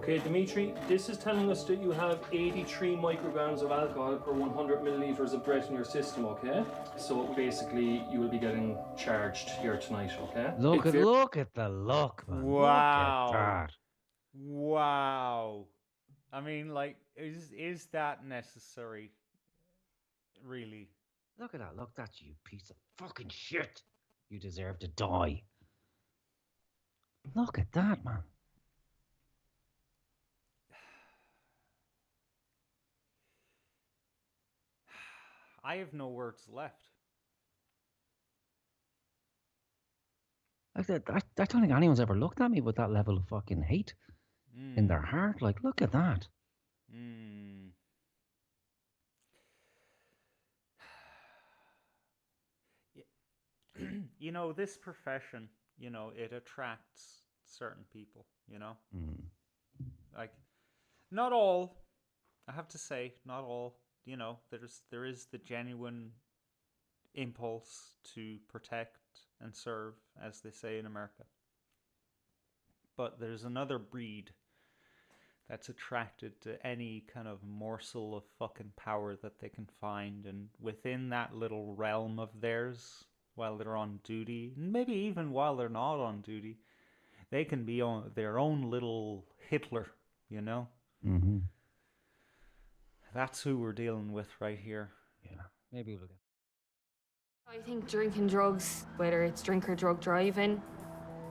Okay, Dimitri, this is telling us that you have 83 micrograms of alcohol per 100 milliliters of breath in your system, okay? So basically, you will be getting charged here tonight, okay? Look at the look, man. Look at Wow. that. Wow. I mean, like, is that necessary? Really? Look at that. Look, that's you piece of fucking shit. You deserve to die. Look at that, man. I have no words left. I don't think anyone's ever looked at me with that level of fucking hate in their Mm. heart. Like, look at that. Mm. You know, this profession, you know, it attracts certain people, you know? Mm. Like, not all, I have to say, not all. You know, there is the genuine impulse to protect and serve, as they say in America. But there's another breed that's attracted to any kind of morsel of fucking power that they can find, and within that little realm of theirs, while they're on duty, maybe even while they're not on duty, they can be on their own little Hitler, you know? Mm-hmm. That's who we're dealing with right here. Yeah, maybe we'll get. I think drinking drugs, whether it's drink or drug driving,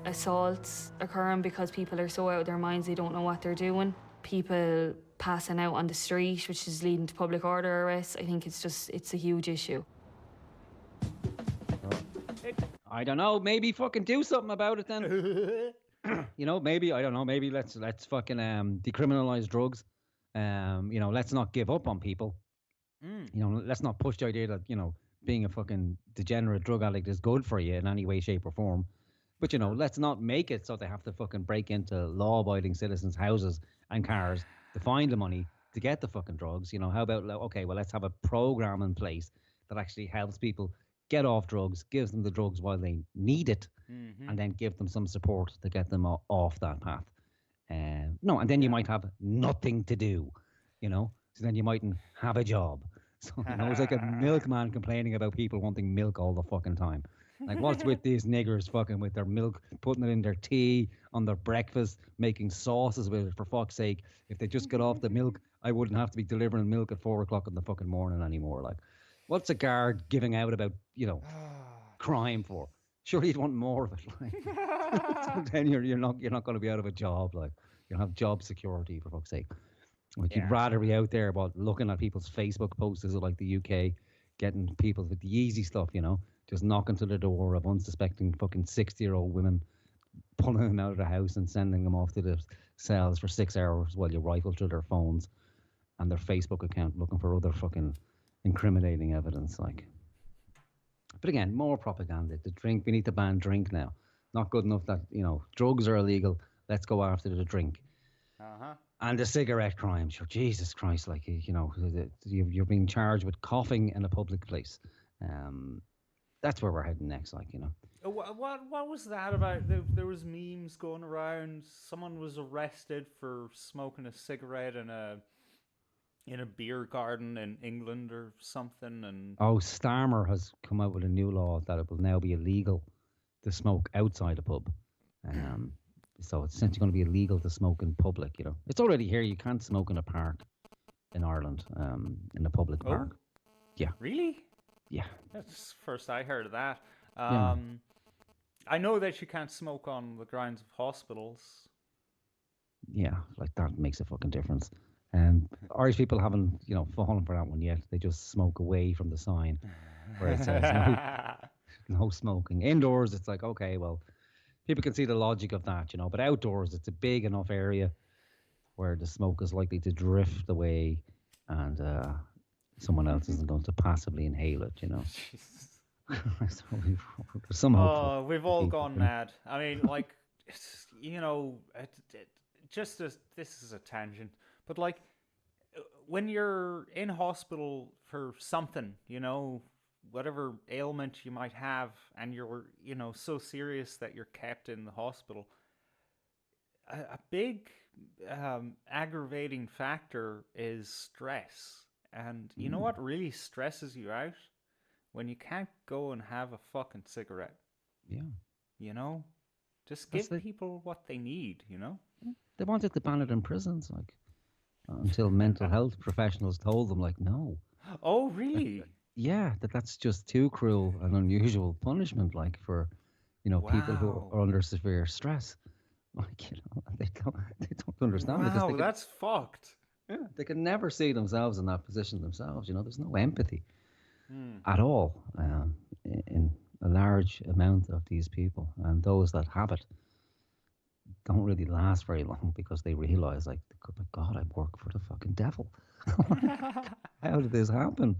assaults occurring because people are so out of their minds they don't know what they're doing. People passing out on the street, which is leading to public order arrests. I think it's a huge issue. I don't know. Maybe fucking do something about it then. You know, maybe I don't know. Maybe let's fucking decriminalize drugs. You know, let's not give up on people. You know, let's not push the idea that, you know, being a fucking degenerate drug addict is good for you in any way, shape, or form. But, you know, let's not make it so they have to fucking break into law-abiding citizens' houses and cars to find the money to get the fucking drugs. You know, how about, okay, well, let's have a program in place that actually helps people get off drugs, gives them the drugs while they need it, and then give them some support to get them off that path. No, and then you might have nothing to do, you know, so then you mightn't have a job. So, you know, it's like a milkman complaining about people wanting milk all the fucking time. Like, what's with these niggers fucking with their milk, putting it in their tea, on their breakfast, making sauces with it, for fuck's sake. If they just got off the milk, I wouldn't have to be delivering milk at 4 o'clock in the fucking morning anymore. Like, what's a guard giving out about, you know, crime for? Surely you'd want more of it. Like, so then you're not going to be out of a job. Like, you'll have job security, for fuck's sake. Like, you'd rather be out there about looking at people's Facebook posts as like the UK, getting people with the easy stuff, you know, just knocking to the door of unsuspecting fucking 60-year-old women, pulling them out of the house and sending them off to the cells for 6 hours while you rifle through their phones and their Facebook account looking for other fucking incriminating evidence. Like, but again, more propaganda. The drink, we need to ban drink now. Not good enough that, you know, drugs are illegal. Let's go after the drink. And the cigarette crime. Sure, Jesus Christ, like, you know, you're being charged with coughing in a public place. That's where we're heading next, like, you know. What was that about? There was memes going around. Someone was arrested for smoking a cigarette in a beer garden in England or something. And Starmer has come out with a new law that it will now be illegal to smoke outside a pub. So it's essentially going to be illegal to smoke in public, you know. It's already here. You can't smoke in a park in Ireland, in a public park. Yeah. Really? Yeah. That's first I heard of that. Yeah. I know that you can't smoke on the grounds of hospitals. Yeah, like that makes a fucking difference. Irish people haven't, you know, fallen for that one yet. They just smoke away from the sign where it says no smoking. Indoors, it's like, okay, well, people can see the logic of that, you know. But outdoors, it's a big enough area where the smoke is likely to drift away and someone else isn't going to passively inhale it, you know. So some hope. We've all gone mad. I mean, like, you know, this is a tangent, but like, when you're in hospital for something, you know, whatever ailment you might have, and you're, you know, so serious that you're kept in the hospital, a big aggravating factor is stress. And you know what really stresses you out? When you can't go and have a fucking cigarette. Yeah. You know? Just That's give people what they need, you know? They wanted to ban it in prisons, like, until mental health professionals told them, like, no. Oh, really? Yeah, that's just too cruel and unusual punishment, like, for, people who Wow. are under severe stress. Like, they don't understand because Wow, that's fucked. they can never see themselves in that position themselves. There's no empathy Hmm. at all in a large amount of these people, and those that have it don't really last very long because they realize, like, my God, I work for the fucking devil. How did this happen?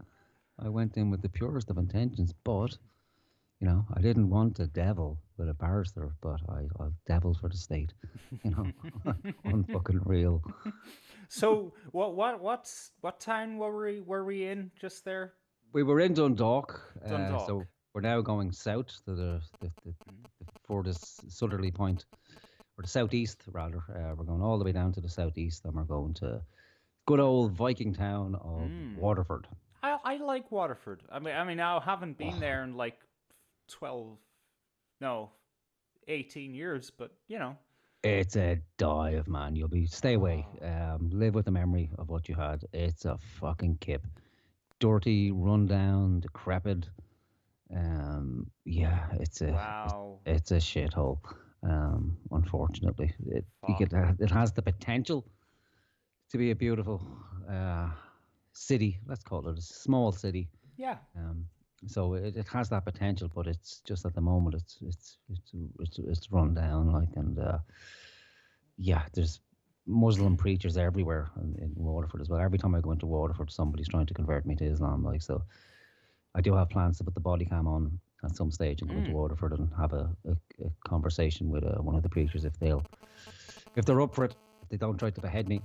I went in with the purest of intentions, but I didn't want a devil with a barrister, but I devil for the state. Unfucking real. So what town were we in just there? We were in Dundalk, Dundalk. so we're now going south to the furthest southerly point, or the southeast rather. We're going all the way down to the southeast, and we're going to good old Viking town of Waterford. I like Waterford. I mean, I haven't been there in like 18 years, but It's a dive, man. Stay away. Live with the memory of what you had. It's a fucking kip. Dirty, rundown, decrepit. Yeah, wow. it's a shithole. Unfortunately, it has the potential to be a beautiful city. Let's call it a small city. Yeah. So it has that potential, but it's just at the moment it's run down, like, and yeah, there's Muslim preachers everywhere in Waterford as well. Every time I go into Waterford, somebody's trying to convert me to Islam, like, so. I do have plans to put the body cam on at some stage and go into Waterford and have a conversation with one of the preachers if they're up for it. If they don't try to behead me.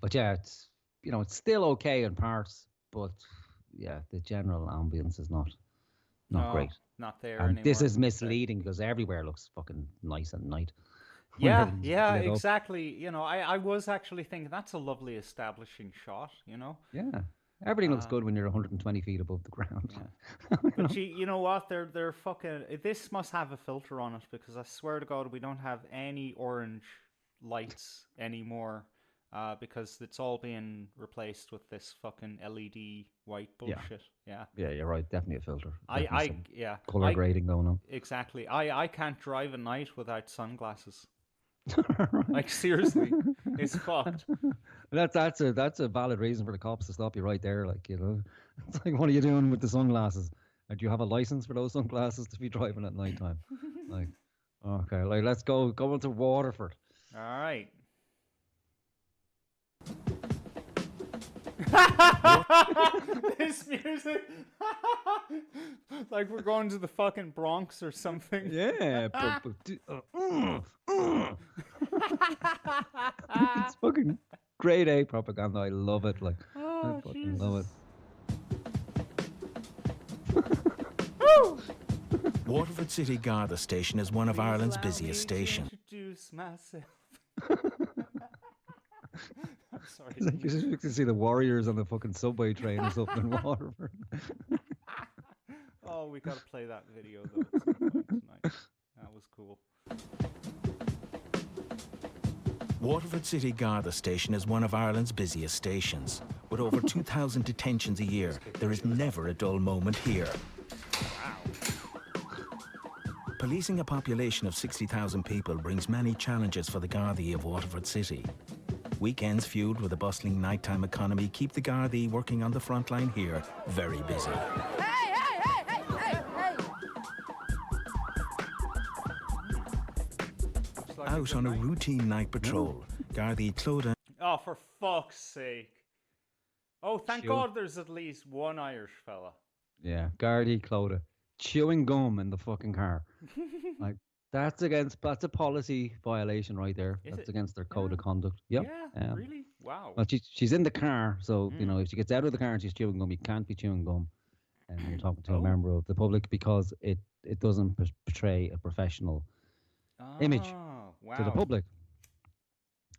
But yeah, it's still okay in parts, but yeah, the general ambience is not great. Not there And anymore. this is misleading because everywhere looks fucking nice at night. Yeah, lit up. exactly. I was actually thinking that's a lovely establishing shot, Yeah. Everything looks good when you're 120 feet above the ground. Yeah. But you know what? They're fucking. This must have a filter on it because I swear to God, we don't have any orange lights anymore, because it's all being replaced with this fucking LED white bullshit. Yeah. Yeah, you're right. Definitely a filter. Yeah. Color grading going on. Exactly. I can't drive at night without sunglasses. Like, seriously, it's fucked. That's a valid reason for the cops to stop you right there. Like, it's like, what are you doing with the sunglasses? Do you have a license for those sunglasses to be driving at night time? Like, okay, like, let's go into Waterford. All right. This music, like we're going to the fucking Bronx or something. Yeah, it's fucking grade A propaganda. I love it. Like, I fucking love it. Waterford City Garda Station is one of Ireland's busiest stations. Introduce myself. I'm sorry. Like, you just can see the Warriors on the fucking subway train or something in Waterford. Oh, we gotta play that video though at some point tonight. That was cool. Waterford City Garda Station is one of Ireland's busiest stations. With over 2,000 detentions a year, there is never a dull moment here. Policing a population of 60,000 people brings many challenges for the Gardaí of Waterford City. Weekends fueled with a bustling nighttime economy keep the Gardaí working on the front line here very busy. Out on a routine night patrol, Gardaí Clodagh. Oh, for fuck's sake. Oh, thank God there's at least one Irish fella. Yeah, Gardaí Clodagh chewing gum in the fucking car. Like, that's a policy violation right there. That's against their code of conduct. Yep. Yeah, really? Wow. Well, she's in the car, so if she gets out of the car and she's chewing gum, you can't be chewing gum. And you're talking to a member of the public because it doesn't portray a professional image. Wow. to the public.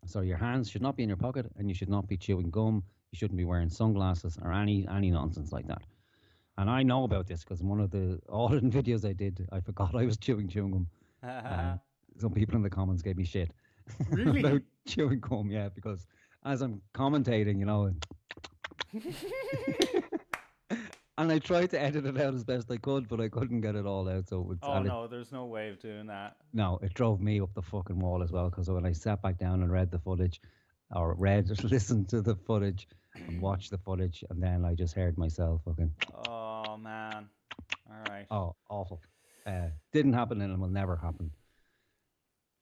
So your hands should not be in your pocket, and you should not be chewing gum. You shouldn't be wearing sunglasses or any nonsense like that. And I know about this because in one of the auditing videos I did, I forgot I was chewing gum. And some people in the comments gave me shit Really? about chewing gum. Yeah, because as I'm commentating, and I tried to edit it out as best I could, but I couldn't get it all out. So Oh no, there's no way of doing that. No, it drove me up the fucking wall as well. Because when I sat back down and read the footage, or listened to the footage and watched the footage, and then I just heard myself fucking. Oh man. All right. Oh, awful. Didn't happen and it will never happen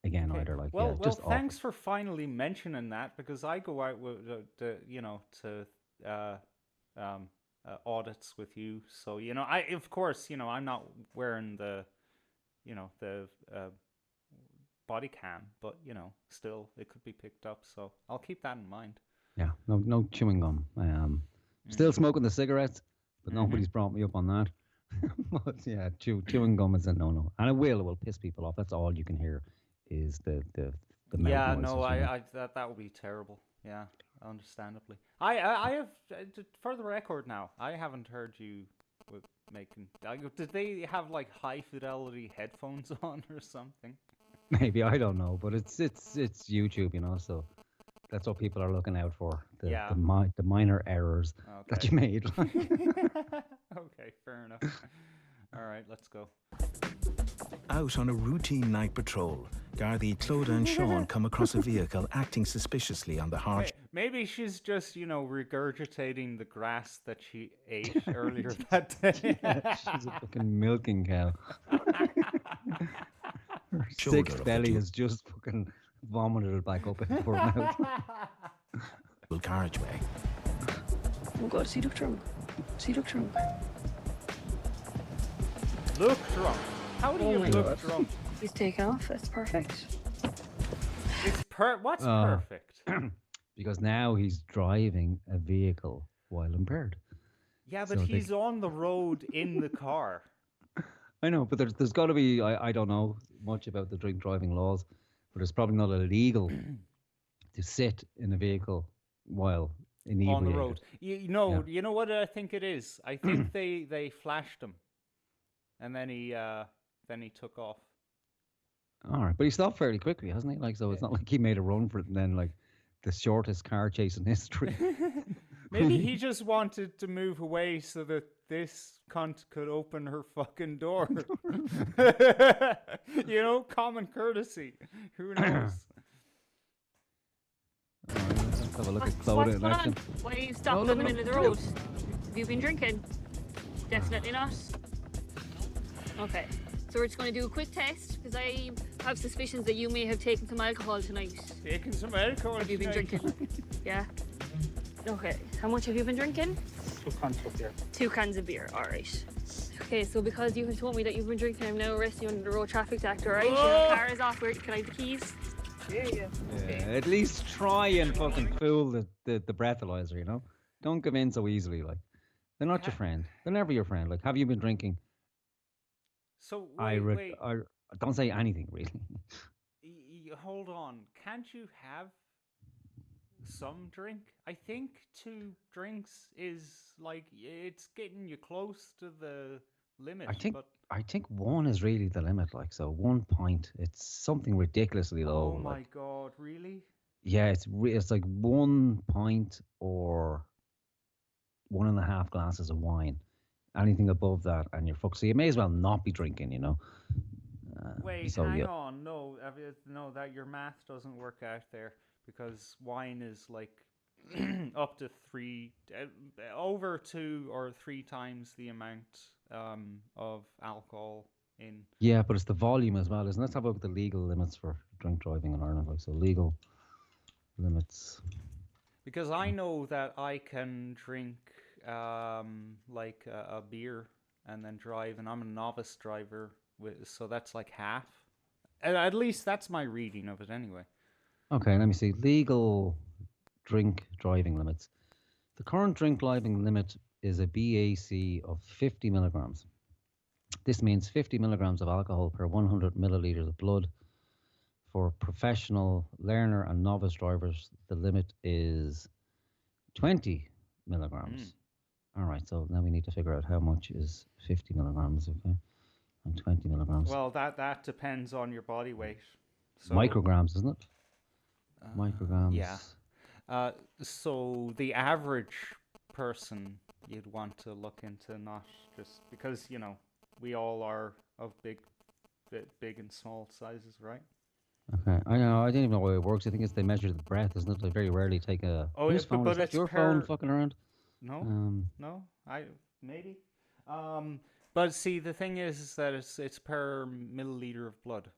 again either. Like, well, just thanks for finally mentioning that, because I go out with to audits with you. So I of course I'm not wearing the body cam, but still it could be picked up. So I'll keep that in mind. Yeah, no chewing gum. Still smoking the cigarettes, but nobody's brought me up on that. But yeah, chewing gum is a no, and it will piss people off. That's all you can hear is the mouth Yeah, noises, no, I that would be terrible. Yeah, understandably. I have, for the record now, I haven't heard you making. Did they have like high fidelity headphones on or something? Maybe, I don't know, but it's YouTube, so that's what people are looking out for. The minor errors that you made. Okay, fair enough. All right, let's go. Out on a routine night patrol, Gardaí Clodagh and Sean come across a vehicle acting suspiciously on the hard... Maybe she's just, regurgitating the grass that she ate earlier that day. She's a fucking milking cow. Her sick belly is just fucking vomited it back up into her mouth. Carriageway. Oh God, she looked drunk. Look drunk? How do you look drunk? He's taken off. That's perfect. What's perfect? Because now he's driving a vehicle while impaired. Yeah, but he's on the road in the car. I know, but there's got to be, I don't know much about the drink driving laws, but it's probably not illegal to sit in a vehicle while inebriated. On the road. You know what I think it is? I think they flashed him, and then he took off. All right, but he stopped fairly quickly, hasn't he? Like, so it's not like he made a run for it and then like the shortest car chase in history. Maybe he just wanted to move away so that this cunt could open her fucking door. Common courtesy. Who knows? Let's have a look at Clodagh in action. Why are you stopped in the middle of the road? Have you been drinking? Definitely not. Okay. So we're just going to do a quick test because I have suspicions that you may have taken some alcohol tonight. Taken some alcohol? Have you been drinking? Yeah. Okay. How much have you been drinking? 2 cans of beer. 2 cans of beer. All right. Okay. So because you have told me that you've been drinking, I'm now arresting you under the Road Traffic Act. All right. Your car is off. Can I have the keys? Yeah. At least try and fucking fool the breathalyzer. Don't give in so easily. Like, they're not your friend. They're never your friend. Like, have you been drinking? So wait. Don't say anything really. Hold on. Can't you have some drink? I think 2 drinks is like it's getting you close to the limit. I think 1 is really the limit. Like, so 1 pint. It's something ridiculously low. Oh my God! Really? Yeah, it's like 1 pint or 1.5 glasses of wine. Anything above that, and you're fucked. So you may as well not be drinking, Wait, hang on. No, that your math doesn't work out there, because wine is like up to 3, over 2 or 3 times the amount of alcohol in. Yeah, but it's the volume as well, isn't it? Let's have a look at the legal limits for drink driving in Ireland. Like, so legal limits. Because I know that I can drink like a beer and then drive, and I'm a novice driver, so that's like half. At least that's my reading of it anyway. Okay, let me see. Legal drink driving limits. The current drink driving limit is a BAC of 50 milligrams. This means 50 milligrams of alcohol per 100 milliliters of blood for professional learner and novice drivers, the limit is 20 milligrams. All right, so now we need to figure out how much is 50 milligrams, okay, and 20 milligrams. Well, that depends on your body weight. So, Micrograms, isn't it? Micrograms. Yeah. So the average person you'd want to look into, not just because we all are of big and small sizes, right? Okay, I know. I didn't even know how it works. I think it's they measure the breath, isn't it? They very rarely take a. Oh, Whose yeah, phone but is that? it's Your phone per- fucking around? No, no, maybe. But see, the thing is that it's per milliliter of blood.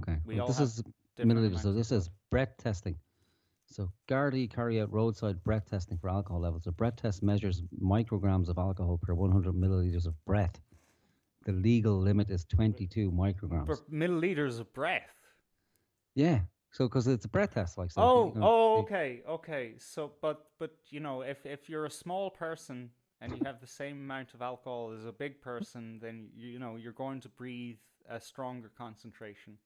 Okay. We Well, all this have is different milliliters. So amounts of this is blood. breath testing. So Gardaí carry out roadside breath testing for alcohol levels. The breath test measures micrograms of alcohol per 100 milliliters of breath. The legal limit is 22 micrograms. Per milliliters of breath. Yeah. So because it's a breath test, like so. Okay. So, but if you're a small person and you have the same amount of alcohol as a big person, then you're going to breathe a stronger concentration.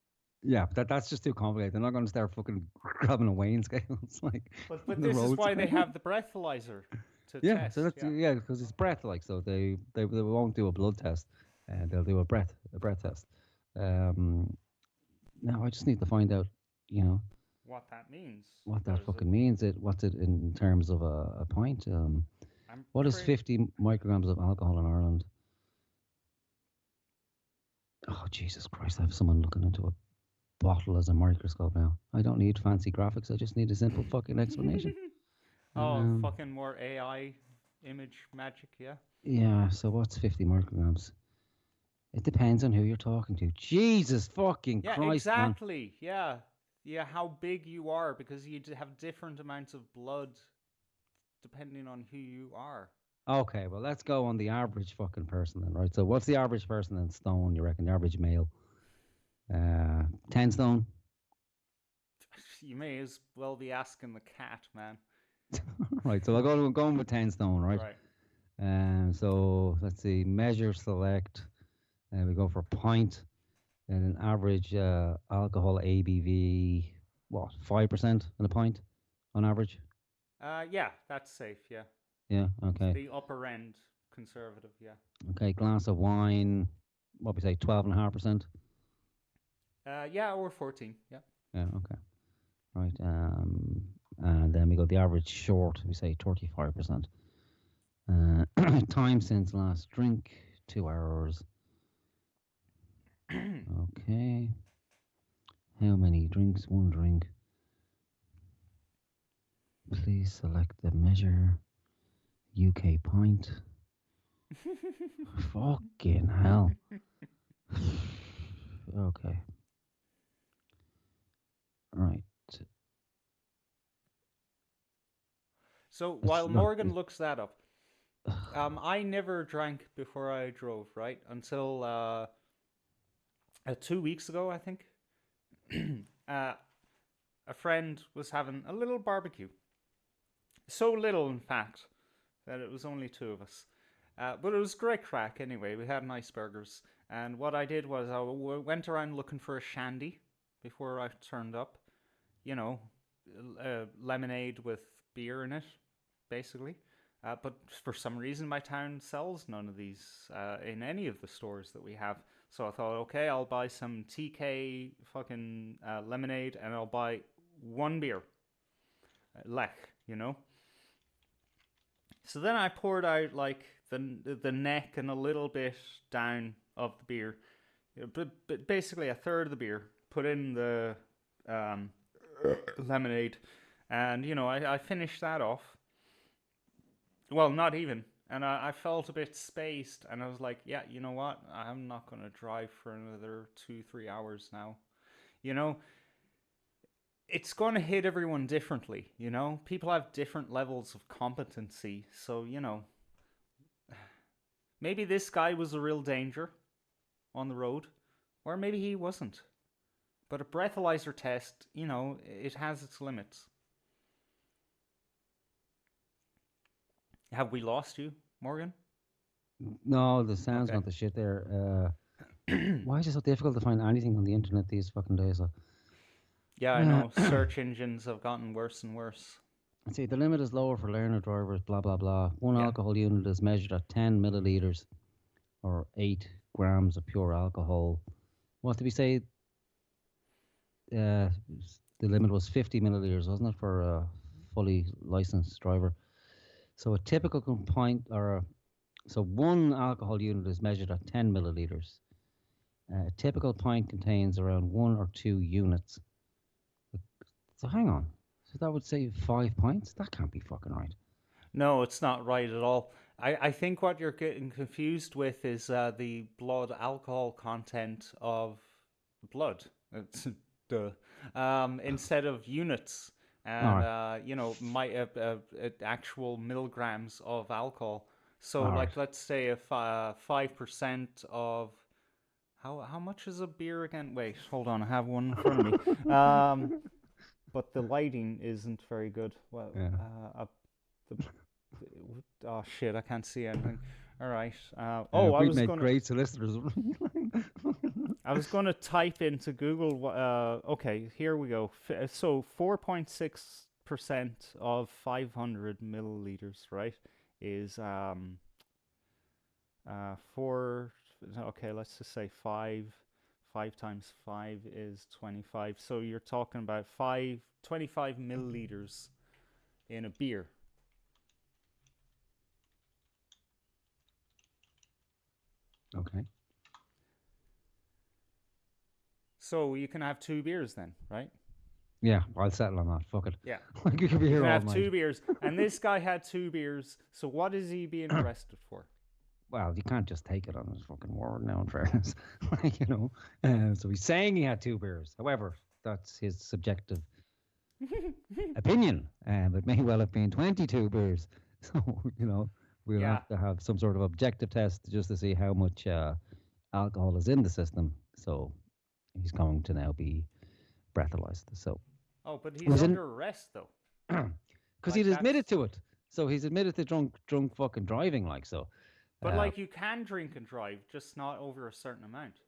Yeah, but that's just too complicated. They're not going to start fucking grabbing a weighing scale. It's like. But this is why they have the breathalyzer to Yeah, test. so that's because it's breath, like so they won't do a blood test, and they'll do a breath test. Now I just need to find out, What that means. what that fucking means. What's it in terms of a pint? What is 50 micrograms of alcohol in Ireland? Oh Jesus Christ! I have someone looking into a bottle as a microscope now. I don't need fancy graphics. I just need a simple fucking explanation. Fucking more AI image magic, yeah? Yeah, so what's 50 micrograms? It depends on who you're talking to. Jesus fucking Yeah, Christ, exactly. Man. Yeah, how big you are, because you have different amounts of blood depending on who you are. Okay, well, let's go on the average fucking person then, right? So what's the average person in stone, you reckon, the average male? 10 stone? You may as well be asking the cat, man. Right, so I'm going with 10 stone, right? Right. So let's see, measure, select, and we go for pint, and an average alcohol ABV, what, 5% in a pint on average? Yeah, that's safe, yeah. Yeah, okay. The upper end conservative, yeah. Okay, glass of wine, what we say, 12.5%? Yeah, or 14, yeah. Yeah, okay. Right, and then we got the average short, we say 35%. Time since last drink, 2 hours. Okay. How many drinks? 1 drink. Please select the measure. UK pint. Fucking hell. Okay. Right. So while Morgan looks that up, I never drank before I drove, right? Until 2 weeks ago, I think. A friend was having a little barbecue. So little, in fact, that it was only 2 of us. But it was great crack anyway. We had nice burgers. And what I did was I went around looking for a shandy before I turned up. Lemonade with beer in it, basically. But for some reason, my town sells none of these in any of the stores that we have. So I thought, okay, I'll buy some TK fucking lemonade, and I'll buy 1 beer. Lech, So then I poured out like the neck and a little bit down of the beer, but basically a third of the beer. Put in the lemonade, and I finished that off. Well, not even. And I felt a bit spaced, and I was like, yeah, you know what? I'm not going to drive for another 2-3 hours now. It's going to hit everyone differently, People have different levels of competency, so, maybe this guy was a real danger on the road, or maybe he wasn't. But a breathalyzer test, it has its limits. Have we lost you, Morgan? No, the sound's not the shit there. Why is it so difficult to find anything on the internet these fucking days? Yeah, I know. Search engines have gotten worse and worse. Let's see, the limit is lower for learner drivers, blah, blah, blah. One Yeah. alcohol unit is measured at 10 milliliters or 8 grams of pure alcohol. What did we say? The limit was 50 milliliters, wasn't it, for a fully licensed driver? So a typical so one alcohol unit is measured at 10 milliliters. A typical pint contains around 1 or 2 units. So hang on. So that would say 5 pints? That can't be fucking right. No, it's not right at all. I think what you're getting confused with is the blood alcohol content of blood. It's, duh. Instead of units and actual milligrams of alcohol. So Alright. let's say if 5% of how much is a beer again? Wait, hold on, I have one in front of me. But the lighting isn't very good. Well, Yeah. oh shit, I can't see anything. All right. We've made great solicitors. I was going to type into Google. Okay, here we go. So 4.6% of 500 milliliters, right, is four. Okay, let's just say 5. 5 times 5 is 25. So you're talking about 25 milliliters in a beer. Okay. So you can have 2 beers then, right? Yeah, I'll settle on that. Fuck it. Yeah. You could be You here can all have night. 2 beers. And this guy had 2 beers. So what is he being arrested for? Well, you can't just take it on his fucking word now, in fairness. So he's saying he had 2 beers. However, that's his subjective opinion. It may well have been 22 beers. So, we'll Yeah. have to have some sort of objective test just to see how much alcohol is in the system. So he's going to now be breathalyzed. So, Oh, but he's Was in- under arrest though. because Like he'd admitted that's- to it. So he's admitted to drunk fucking driving, like so. But like you can drink and drive, just not over a certain amount.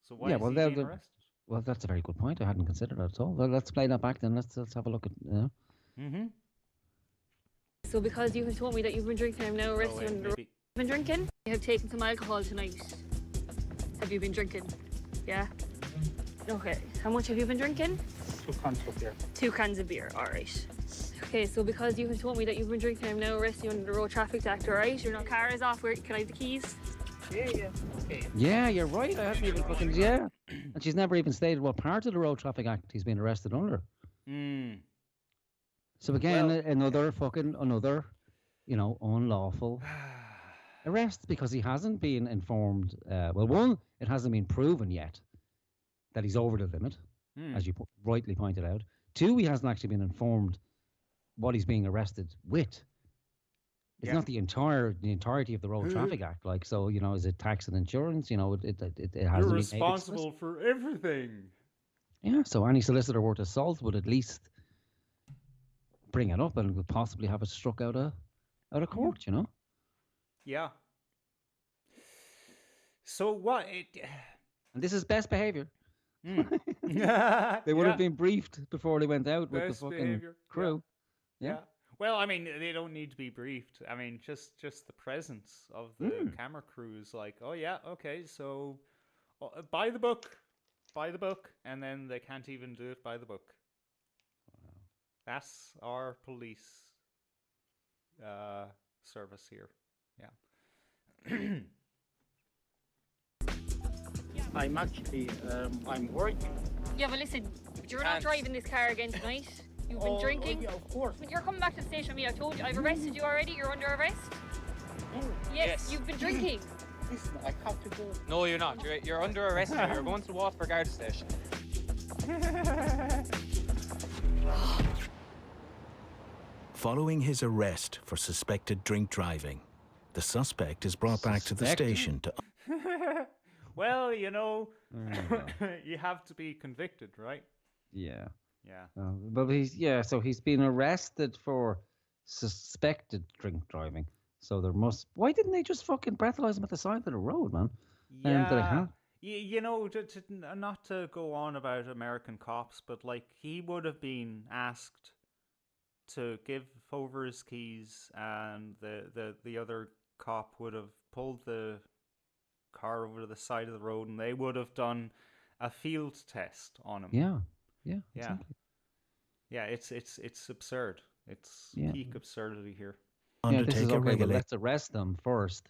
So why Yeah, is well, he they'll being do- arrested? Well, that's a very good point. I hadn't considered that at all. Well, let's play that back then. Let's have a look at. Mm-hmm. So because you have told me that you've been drinking, I'm now Oh, arresting wait, you on the road. maybe. Been drinking? I have taken some alcohol tonight. Have you been drinking? Yeah? Okay. How much have you been drinking? 2 cans of beer. 2 cans of beer, alright. Okay, so because you have told me that you've been drinking, I'm now arresting you under the Road Traffic Act, alright? Your car is off. Where can I have the keys? Yeah. Okay. Yeah, you're right. I haven't even fucking And she's never even stated what part of the Road Traffic Act he's been arrested under. Mm. So again, Well- another unlawful arrest because he hasn't been informed. Well, one, it hasn't been proven yet that he's over the limit, as you rightly pointed out. 2, he hasn't actually been informed what he's being arrested with. It's not the entirety of the Road Traffic Act. Like, so, is it tax and insurance? It hasn't You're been made responsible for everything. Yeah, so any solicitor worth of salt would at least bring it up and would possibly have it struck out of court, Yeah. So what? And this is best behaviour. They They would have been briefed before they went out with Best the fucking behaviour, crew. Yeah. Yeah. Well, I mean, they don't need to be briefed. I mean, just the presence of the camera crew is like, oh yeah, okay, so buy the book, and then they can't even do it by the book. That's our police service here. Yeah. I'm actually, I'm working. Yeah, but listen, you're not driving this car again tonight. You've been drinking. Yeah, of course. But you're coming back to the station with me. I told you, I've arrested you already. You're under arrest. Yes, you've been drinking. Listen, I have to go. No, you're not. You're under arrest now. You're going to the Waterford Guard Station. Following his arrest for suspected drink driving, the suspect is brought back to the Suspected? station to Well, you have to be convicted, right? Yeah. Yeah. But so he's been arrested for suspected drink driving. So why didn't they just fucking breathalyze him at the side of the road, man? Did they have? you know, not to go on about American cops, but like he would have been asked to give over his keys, and the other cop would have pulled the car over to the side of the road, and they would have done a field test on him. Yeah, yeah, Yeah. exactly. Yeah, it's absurd. It's Yeah. peak absurdity here. Yeah, this is Undertaker okay, but regulate. let's arrest them first,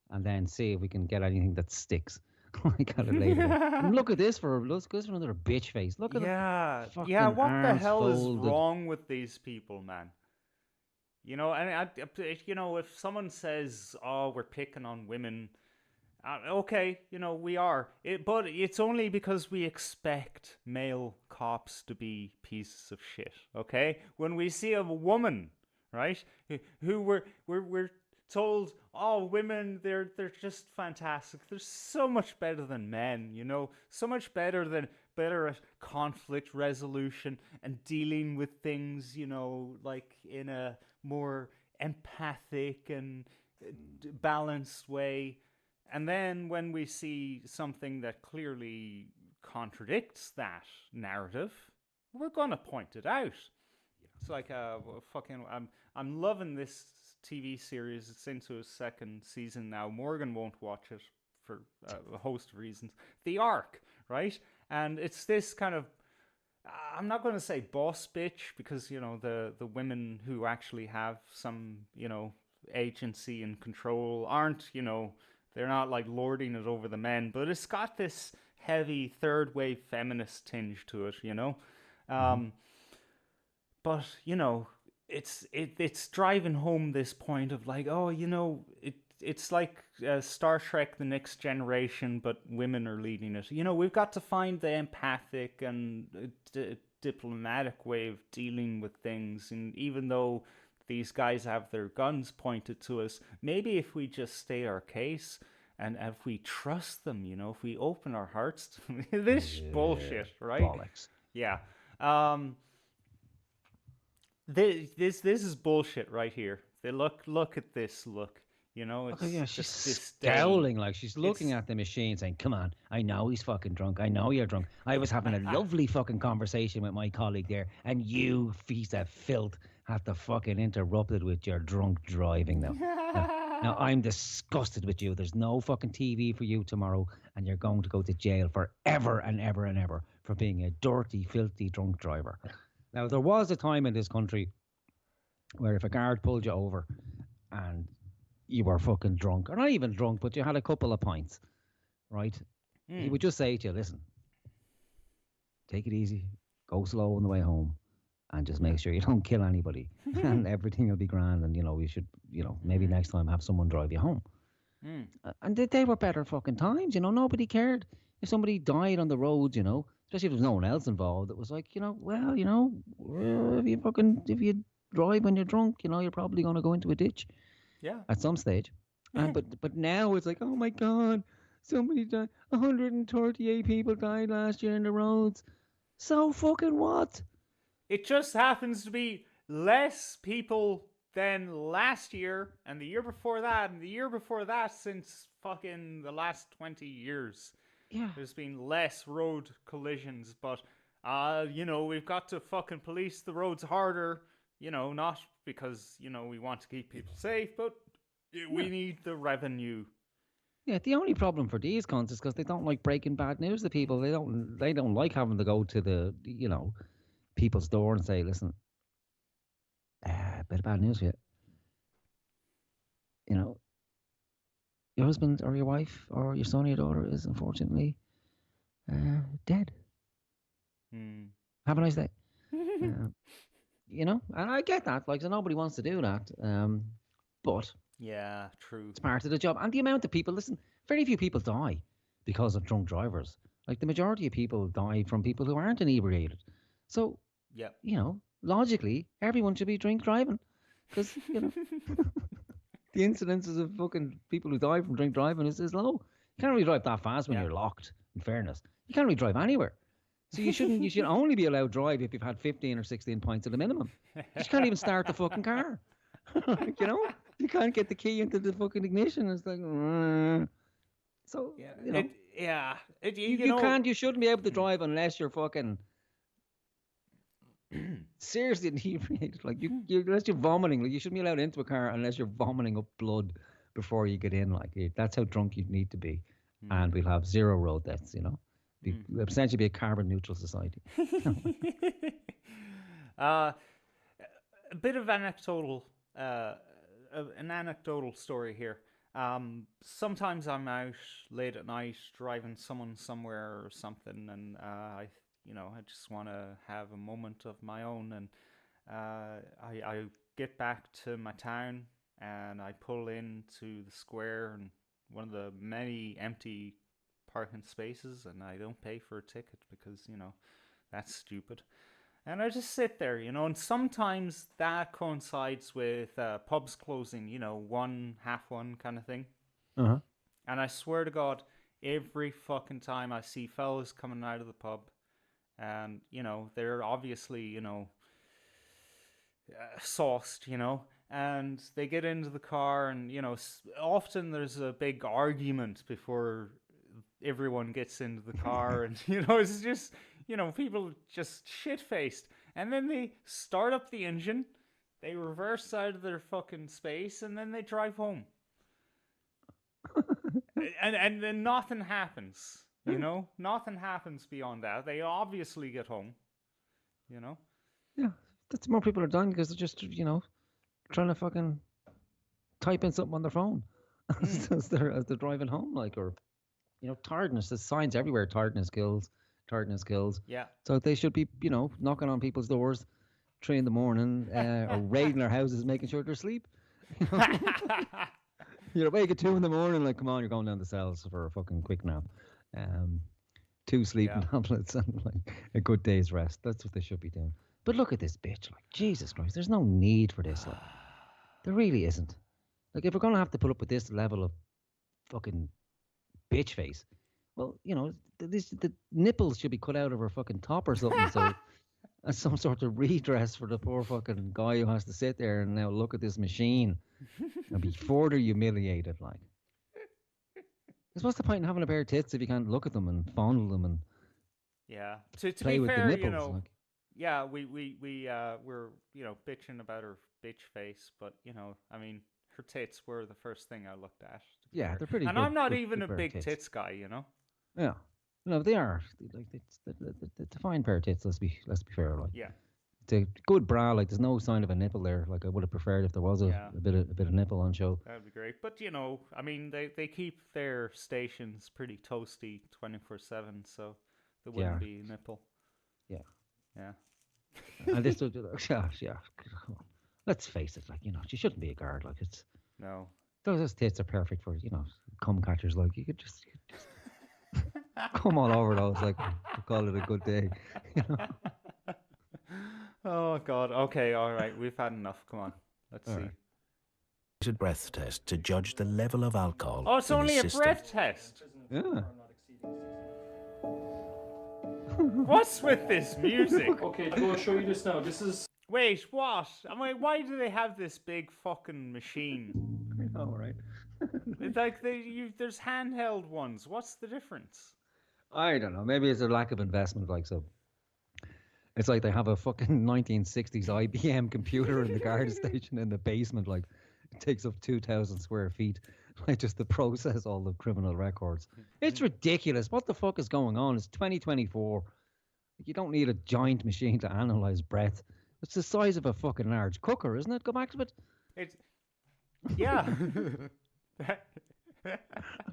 and then see if we can get anything that sticks. Like at a later date. And look at this for another bitch face. Look at Yeah, the fucking yeah. What the arms hell folded. is wrong with these people, man? You know, and you know, if someone says, "Oh, we're picking on women," okay, you know, we are. But it's only because we expect male cops to be pieces of shit. Okay, when we see a woman, right, who we're told, oh, women, they're just fantastic. They're so much better than men, you know, so much better at conflict resolution and dealing with things, you know, like in a more empathic and balanced way. And then when we see something that clearly contradicts that narrative, we're gonna point it out. It's like fucking. I'm loving this TV series. It's into its second season now. Morgan won't watch it for a host of reasons. The Ark, right? And it's this kind of. I'm not going to say boss bitch, because you know the women who actually have some, you know, agency and control aren't, you know, they're not like lording it over the men, but it's got this heavy third wave feminist tinge to it, you know. But you know, it's driving home this point of like, oh, you know, it's like Star Trek: The Next Generation, but women are leading it. You know, we've got to find the empathic and diplomatic way of dealing with things, and even though these guys have their guns pointed to us, maybe if we just state our case and if we trust them, you know, if we open our hearts to them, this bullshit, right? Bollocks. Yeah. This is bullshit right here. They look at this look. You know, it's Oh yeah, she's just disdain. scowling like she's looking at the machine saying, come on, I know he's fucking drunk. I know you're drunk. I was having a lovely fucking conversation with my colleague there, and you, piece of filth, have to fucking interrupt it with your drunk driving now. Now, I'm disgusted with you. There's no fucking TV for you tomorrow, and you're going to go to jail forever and ever and ever for being a dirty, filthy drunk driver. Now, there was a time in this country where if a guard pulled you over and you were fucking drunk, or not even drunk, but you had a couple of pints, right? He would just say to you, listen, take it easy, go slow on the way home, and just make sure you don't kill anybody, and everything will be grand, and, you know, you should, you know, maybe next time have someone drive you home. And they were better fucking times, you know, nobody cared. If somebody died on the roads, you know, especially if there was no one else involved, it was like, you know, well, you know, if you drive when you're drunk, you know, you're probably going to go into a ditch. Yeah. At some stage. But now it's like, oh my God, somebody died. 138 people died last year in the roads. So fucking what? It just happens to be less people than last year, and the year before that, and the year before that, since fucking the last 20 years. Yeah. There's been less road collisions, but, you know, we've got to fucking police the roads harder. You know, not because, you know, we want to keep people safe, but we need the revenue. Yeah, the only problem for these cons is because they don't like breaking bad news to people. They don't like having to go to the, you know, people's door and say, listen, a bit of bad news for you. You know, your husband or your wife or your son or your daughter is unfortunately dead. Have a nice day. You know, and I get that. Like, so nobody wants to do that. But yeah, true. It's part of the job. And the amount of people, listen, very few people die because of drunk drivers. Like, the majority of people die from people who aren't inebriated. So, you know, logically, everyone should be drink driving. Because, you know, the incidences of fucking people who die from drink driving is low. You can't really drive that fast when you're locked, in fairness. You can't really drive anywhere. So you should only be allowed to drive if you've had 15 or 16 pints at a minimum. You can't even start the fucking car. You know? You can't get the key into the fucking ignition. It's like, so, you know. Yeah, You shouldn't be able to drive unless you're fucking seriously inebriated. Like unless you're vomiting, like you shouldn't be allowed into a car unless you're vomiting up blood before you get in. Like that's how drunk you need to be, and we'll have 0 road deaths. We'll essentially be a carbon neutral society. A bit of anecdotal, an anecdotal story here. Sometimes I'm out late at night driving someone somewhere or something, and I just want to have a moment of my own, and I get back to my town and I pull into the square and one of the many empty parking spaces, and I don't pay for a ticket because that's stupid. And I just sit there, and sometimes that coincides with pubs closing, 1:30 kind of thing. Uh-huh. And I swear to God, every fucking time I see fellas coming out of the pub, and, they're obviously, sauced, and they get into the car, and, often there's a big argument before everyone gets into the car, and, it's just... people just shit-faced. And then they start up the engine, they reverse out of their fucking space, and then they drive home. and then nothing happens, Nothing happens beyond that. They obviously get home, Yeah, that's more people are dying because they're just, trying to fucking type in something on their phone as they're driving home, like, or, tiredness. There's signs everywhere. Tiredness kills. Yeah. So they should be, knocking on people's doors 3 a.m, or raiding their houses, making sure they're asleep. You're awake at 2 a.m, like, come on, you're going down the cells for a fucking quick nap. 2 sleeping tablets and like a good day's rest. That's what they should be doing. But look at this bitch, like, Jesus Christ, there's no need for this. Like, there really isn't. Like, if we're gonna have to put up with this level of fucking bitch face, well, the nipples should be cut out of her fucking top or something. So, as some sort of redress for the poor fucking guy who has to sit there and now look at this machine and be further humiliated. Like, because what's the point in having a pair of tits if you can't look at them and fondle them and to play be with fair, the nipples? Like, we're bitching about her bitch face, but I mean, her tits were the first thing I looked at. Yeah, they're pretty. And good, I'm not good, even good a pair of big tits guy, Yeah, no, they are. Like, it's the fine pair of tits. Let's be fair. Like, Yeah. It's a good bra. Like, there's no sign of a nipple there. Like, I would have preferred if there was a bit of nipple on show. That'd be great. But I mean, they keep their stations pretty toasty 24/7, so there wouldn't be a nipple. Yeah. Yeah. And this, yeah. Let's face it. Like, she shouldn't be a guard. Like, it's no. Those tits are perfect for cum catchers. Like, you could just come all over those. Like, call it a good day. Oh God. Okay. All right. We've had enough. Come on. Let's see. Right. Breath test to judge the level of alcohol. Oh, it's in only his a system. breath test. Yeah. What's with this music? Okay, to go show you this now. This is... Wait, what? I mean, why do they have this big fucking machine? I know, right? It's like there's handheld ones. What's the difference? I don't know. Maybe it's a lack of investment. Like, so it's like they have a fucking 1960s IBM computer in the guard station in the basement. Like, it takes up 2,000 square feet. Like, just to process all the criminal records. It's ridiculous. What the fuck is going on? It's 2024. You don't need a giant machine to analyze breath. It's the size of a fucking large cooker, isn't it? Go back to it. It's yeah.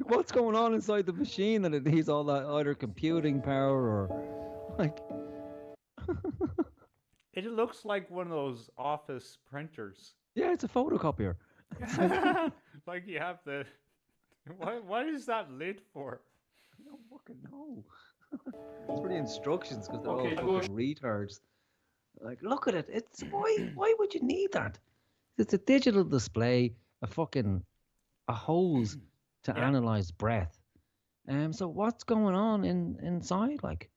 What's going on inside the machine that it needs all that either computing power or like? It looks like one of those office printers. Yeah, it's a photocopier. Like you have the. What is that lid for? I don't fucking know. It's for the instructions because they're all fucking retards. Like, look at it. It's why would you need that? It's a digital display, a hose to analyze breath. So what's going on inside? Like,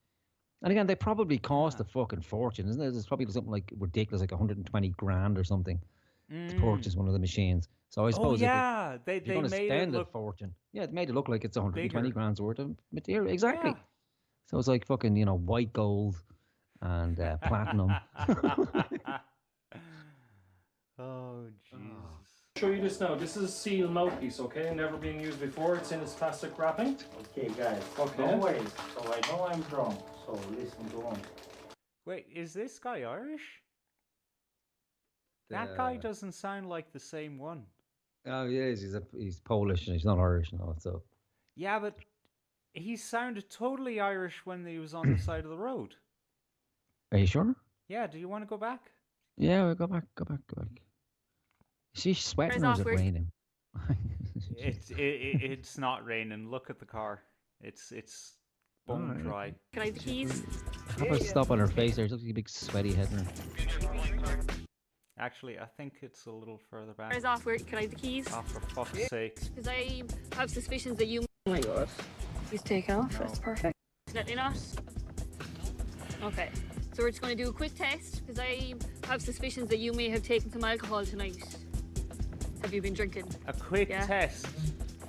and again, they probably cost a fucking fortune, isn't it? It's probably something like ridiculous, like 120 grand or something. to purchase one of the machines. So I Oh suppose if yeah, you're they going to made spend it a look fortune, yeah, it made it look like it's 120 bigger. grand's worth of material. Exactly. Yeah. So it's like fucking, white gold and platinum. Oh Jesus. Show you this now. This is a seal mouthpiece, okay? Never been used before. It's in its plastic wrapping. Okay, guys. Okay. No worries. So I know I'm drunk. So listen, go on. Wait, is this guy Irish? That guy doesn't sound like the same one. Oh, yeah, he's Polish and he's not Irish now. So Yeah, but he sounded totally Irish when he was on the side of the road. are you sure? Yeah, do you want to go back? Yeah, we'll go back. Is she sweating or is it raining? It's not raining. Look at the car. It's bone Alright. dry. Can I have the keys? How about stop on her face there? It looks like a big sweaty head there. Actually, I think it's a little further back. Car's off. Where can I have the keys? Oh, for fuck's sake. Because I have suspicions that you. Oh my god. He's taken off. That's perfect. Definitely not. Okay. So we're just going to do a quick test because I have suspicions that you may have taken some alcohol tonight. Have you been drinking? A quick Yeah. test.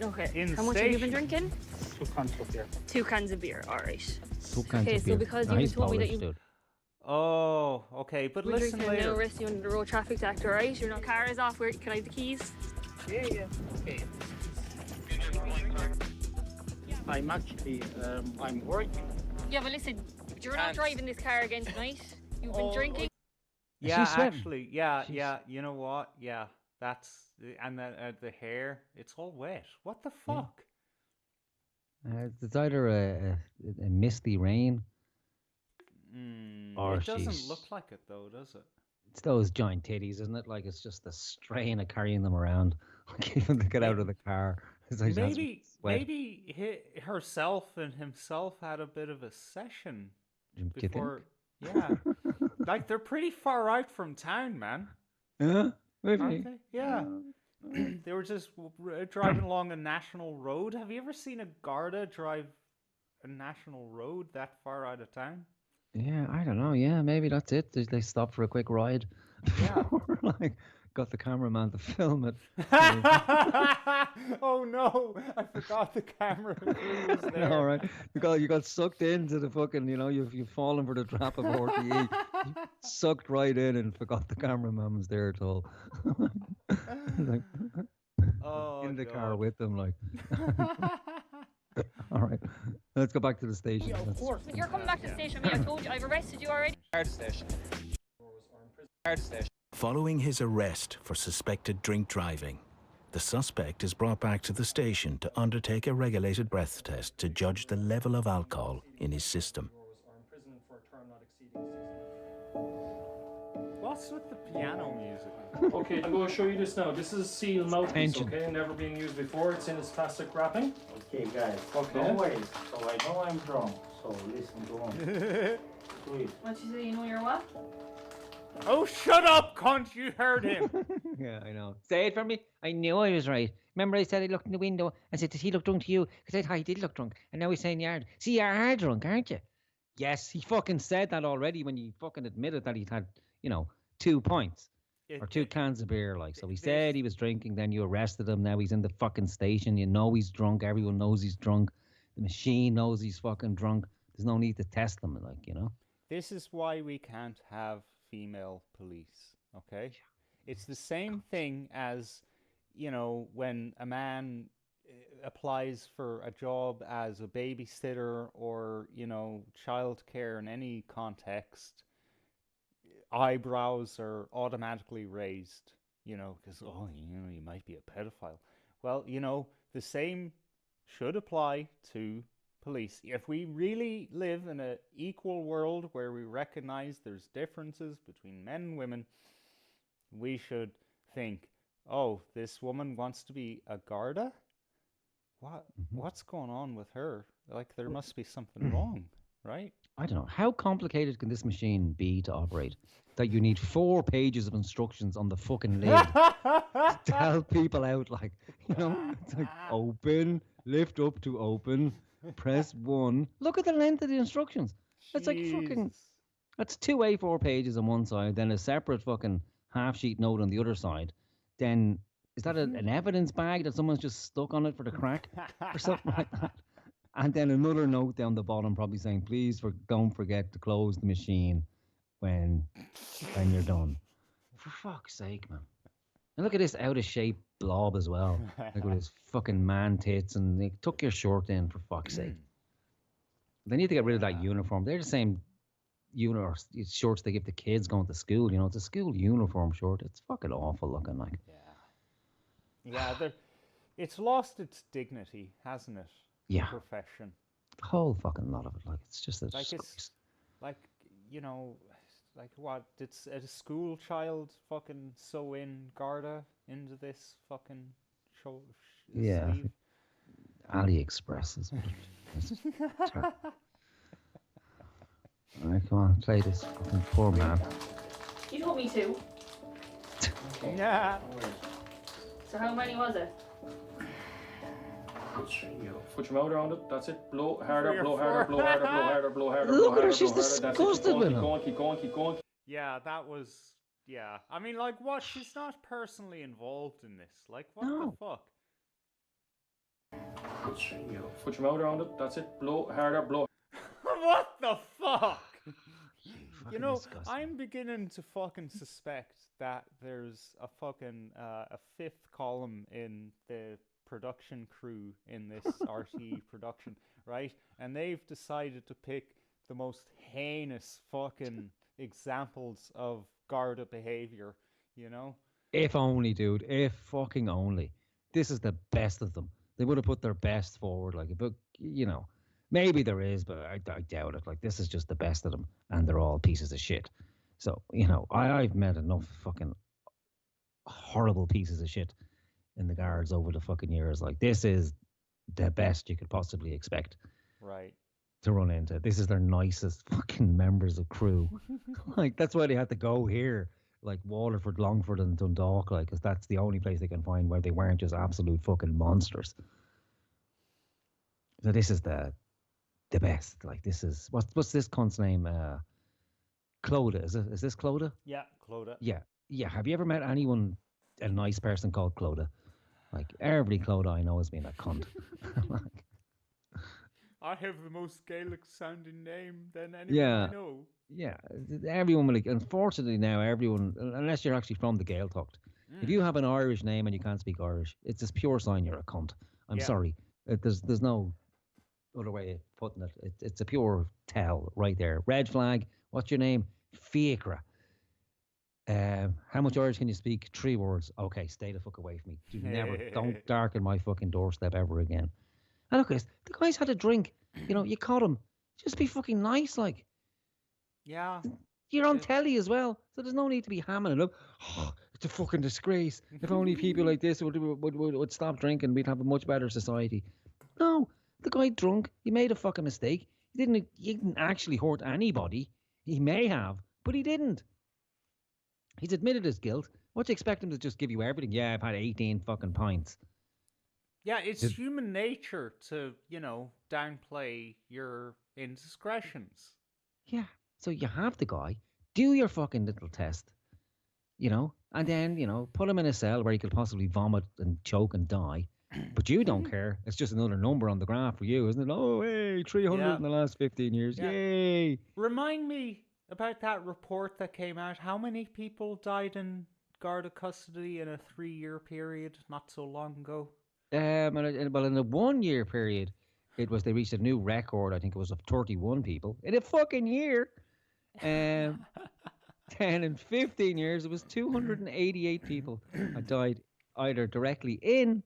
Okay. In How much have you been station. drinking? 2 cans of beer. 2 cans of beer. All right. 2 cans Okay, of so beer. because No, you he's told me that Polish, you- dude. Oh, okay. But We're listen drinking later. no arrest you under the road traffic act. All right. Your car is off. Where can I have the keys? Yeah. Okay. I'm actually, I'm working. Yeah, but listen, you're not Can't. driving this car again tonight. You've been Oh, drinking. Yeah, She's sweating. actually, yeah, She's- yeah. You know what? Yeah, that's and the hair. It's all wet. What the Yeah. fuck? It's either a misty rain. Or It doesn't she's- look like it though, does it? It's those giant titties, isn't it? Like it's just the strain of carrying them around, like even to get out of the car. It's like that's sweat. Maybe herself and himself had a bit of a session Do you think? before. Yeah, like they're pretty far out from town, man. Yeah, maybe. Aren't they? Yeah. They were just driving along a national road. Have you ever seen a Garda drive a national road that far out of town? Yeah, I don't know. Yeah, maybe that's it. They stopped for a quick ride. Yeah. Like got the cameraman to film it. Oh no! I forgot the camera crew was there. All right, you got sucked into the fucking. You've fallen for the trap of RTE. You sucked right in and forgot the cameraman was there at all. Like, Oh, in the car God. with them, like. All right, let's go back to the station. Yeah, of Let's- course. You're coming back to the station. I told you. I've arrested you already. Guard station. Guard station. Following his arrest for suspected drink driving, the suspect is brought back to the station to undertake a regulated breath test to judge the level of alcohol in his system. What's with the piano music? Okay, I'm going to show you this now. This is a seal mouthpiece, Tension. okay? Never been used before. It's in its plastic wrapping. Okay, guys. Okay. No worries. So I know I'm drunk. So listen, go on. Do it. What you say? You know you're what? Oh, shut up, cunt! You heard him. Yeah, I know. Say it for me. I knew I was right. Remember I said I looked in the window and said, did he look drunk to you? Because I thought he did look drunk. And now he's saying you are. See, you are drunk, aren't you? Yes, he fucking said that already when he fucking admitted that he'd had, 2 points. Or 2 cans of beer, like. So he said he was drinking, then you arrested him. Now he's in the fucking station. You know he's drunk. Everyone knows he's drunk. The machine knows he's fucking drunk. There's no need to test them, This is why we can't have female police, okay? It's the same thing as, when a man applies for a job as a babysitter or, childcare in any context, eyebrows are automatically raised, because, you might be a pedophile. Well, the same should apply to police. If we really live in an equal world where we recognize there's differences between men and women, we should think, oh, this woman wants to be a Garda? What's going on with her? Like, there must be something wrong, right? I don't know. How complicated can this machine be to operate? That you need 4 pages of instructions on the fucking lid to help people out, like, it's like open, lift up to open, press 1. Look at the length of the instructions. It's like fucking, Jesus. that's 2 A4 pages on one side, then a separate fucking half-sheet note on the other side, then is that an evidence bag that someone's just stuck on it for the crack or something like that? And then another note down the bottom probably saying, please don't forget to close the machine when you're done. For fuck's sake, man. And look at this out of shape blob as well. Like with his fucking man tits, and they took your shirt in, for fuck's sake. They need to get rid of that uniform. They're the same shorts they give to kids going to school. You know, it's a school uniform short. It's fucking awful looking, like. Yeah, it's lost its dignity, hasn't it? Yeah. The profession. The whole fucking lot of it. Like, it's just a Like disgrace. it's like, you know, like what? Did a school child fucking sew in Garda into this fucking Yeah. sleeve? AliExpress is what it is. Sorry. Alright, come on, play this fucking poor man. You told me to. Yeah. So how many was it? Put your mouth around it. That's it. Blow harder, Three or blow harder, four. blow harder, blow harder, blow harder. Look blow at her, harder, she's blow harder. That's it. disgusted with Keep him. going, keep going, keep going. Yeah, that was. Yeah, I mean, like, what? She's not personally involved in this. Like, what No. the fuck? Put your mouth around it. That's it. Blow harder, blow. What the fuck? You Fucking know, disgusting. I'm beginning to fucking suspect that there's a fucking a fifth column in the production crew in this RTE production, right? And they've decided to pick the most heinous fucking examples of Garda behavior, you know? If only, dude. If fucking only. This is the best of them. They would have put their best forward, like, but you know, maybe there is, but I doubt it. Like, this is just the best of them, and they're all pieces of shit. So, you know, I've met enough fucking horrible pieces of shit in the guards over the fucking years. Like, this is the best you could possibly expect Right. to run into. This is their nicest fucking members of crew. Like, that's why they had to go here, like Waterford, Longford, and Dundalk, like, because that's the only place they can find where they weren't just absolute fucking monsters. So this is the best. Like, this is what's this cunt's name? Clodagh, is it? Is this Clodagh? Yeah, Clodagh. Yeah. Have you ever met anyone, a nice person called Clodagh? Like, every Clodagh I know has been a cunt. Like, I have the most Gaelic sounding name than anyone Yeah. I know. yeah, everyone will, like, unfortunately now everyone, unless you're actually from the Gaeltacht, if you have an Irish name and you can't speak Irish, it's a pure sign you're a cunt. I'm Yeah. sorry. There's no other way of putting it. It's a pure tell right there. Red flag. What's your name? Fiacra. How much Irish can you speak? 3 words. Okay, stay the fuck away from me. Don't darken my fucking doorstep ever again. And look, the guy's had a drink. You know, you caught him. Just be fucking nice, like. Yeah. You're on Yeah. telly as well, so there's no need to be hamming it up. Oh, it's a fucking disgrace. If only people like this would stop drinking, we'd have a much better society. No, the guy drunk. He made a fucking mistake. He didn't actually hurt anybody. He may have, but he didn't. He's admitted his guilt. What do you expect him to just give you everything? Yeah, I've had 18 fucking pints. Yeah, it's Did- human nature to, you know, downplay your indiscretions. Yeah. So you have the guy, do your fucking little test, you know, and then, you know, put him in a cell where he could possibly vomit and choke and die. But you don't care. It's just another number on the graph for you, isn't it? Oh, hey, 300 Yeah. in the last 15 years. Yeah. Yay. Remind me about that report that came out. How many people died in Garda custody in a 3-year period not so long ago? Well, in a 1-year period, they reached a new record. I think it was of 31 people in a fucking year. 10 and 15 years, it was 288 people had died either directly in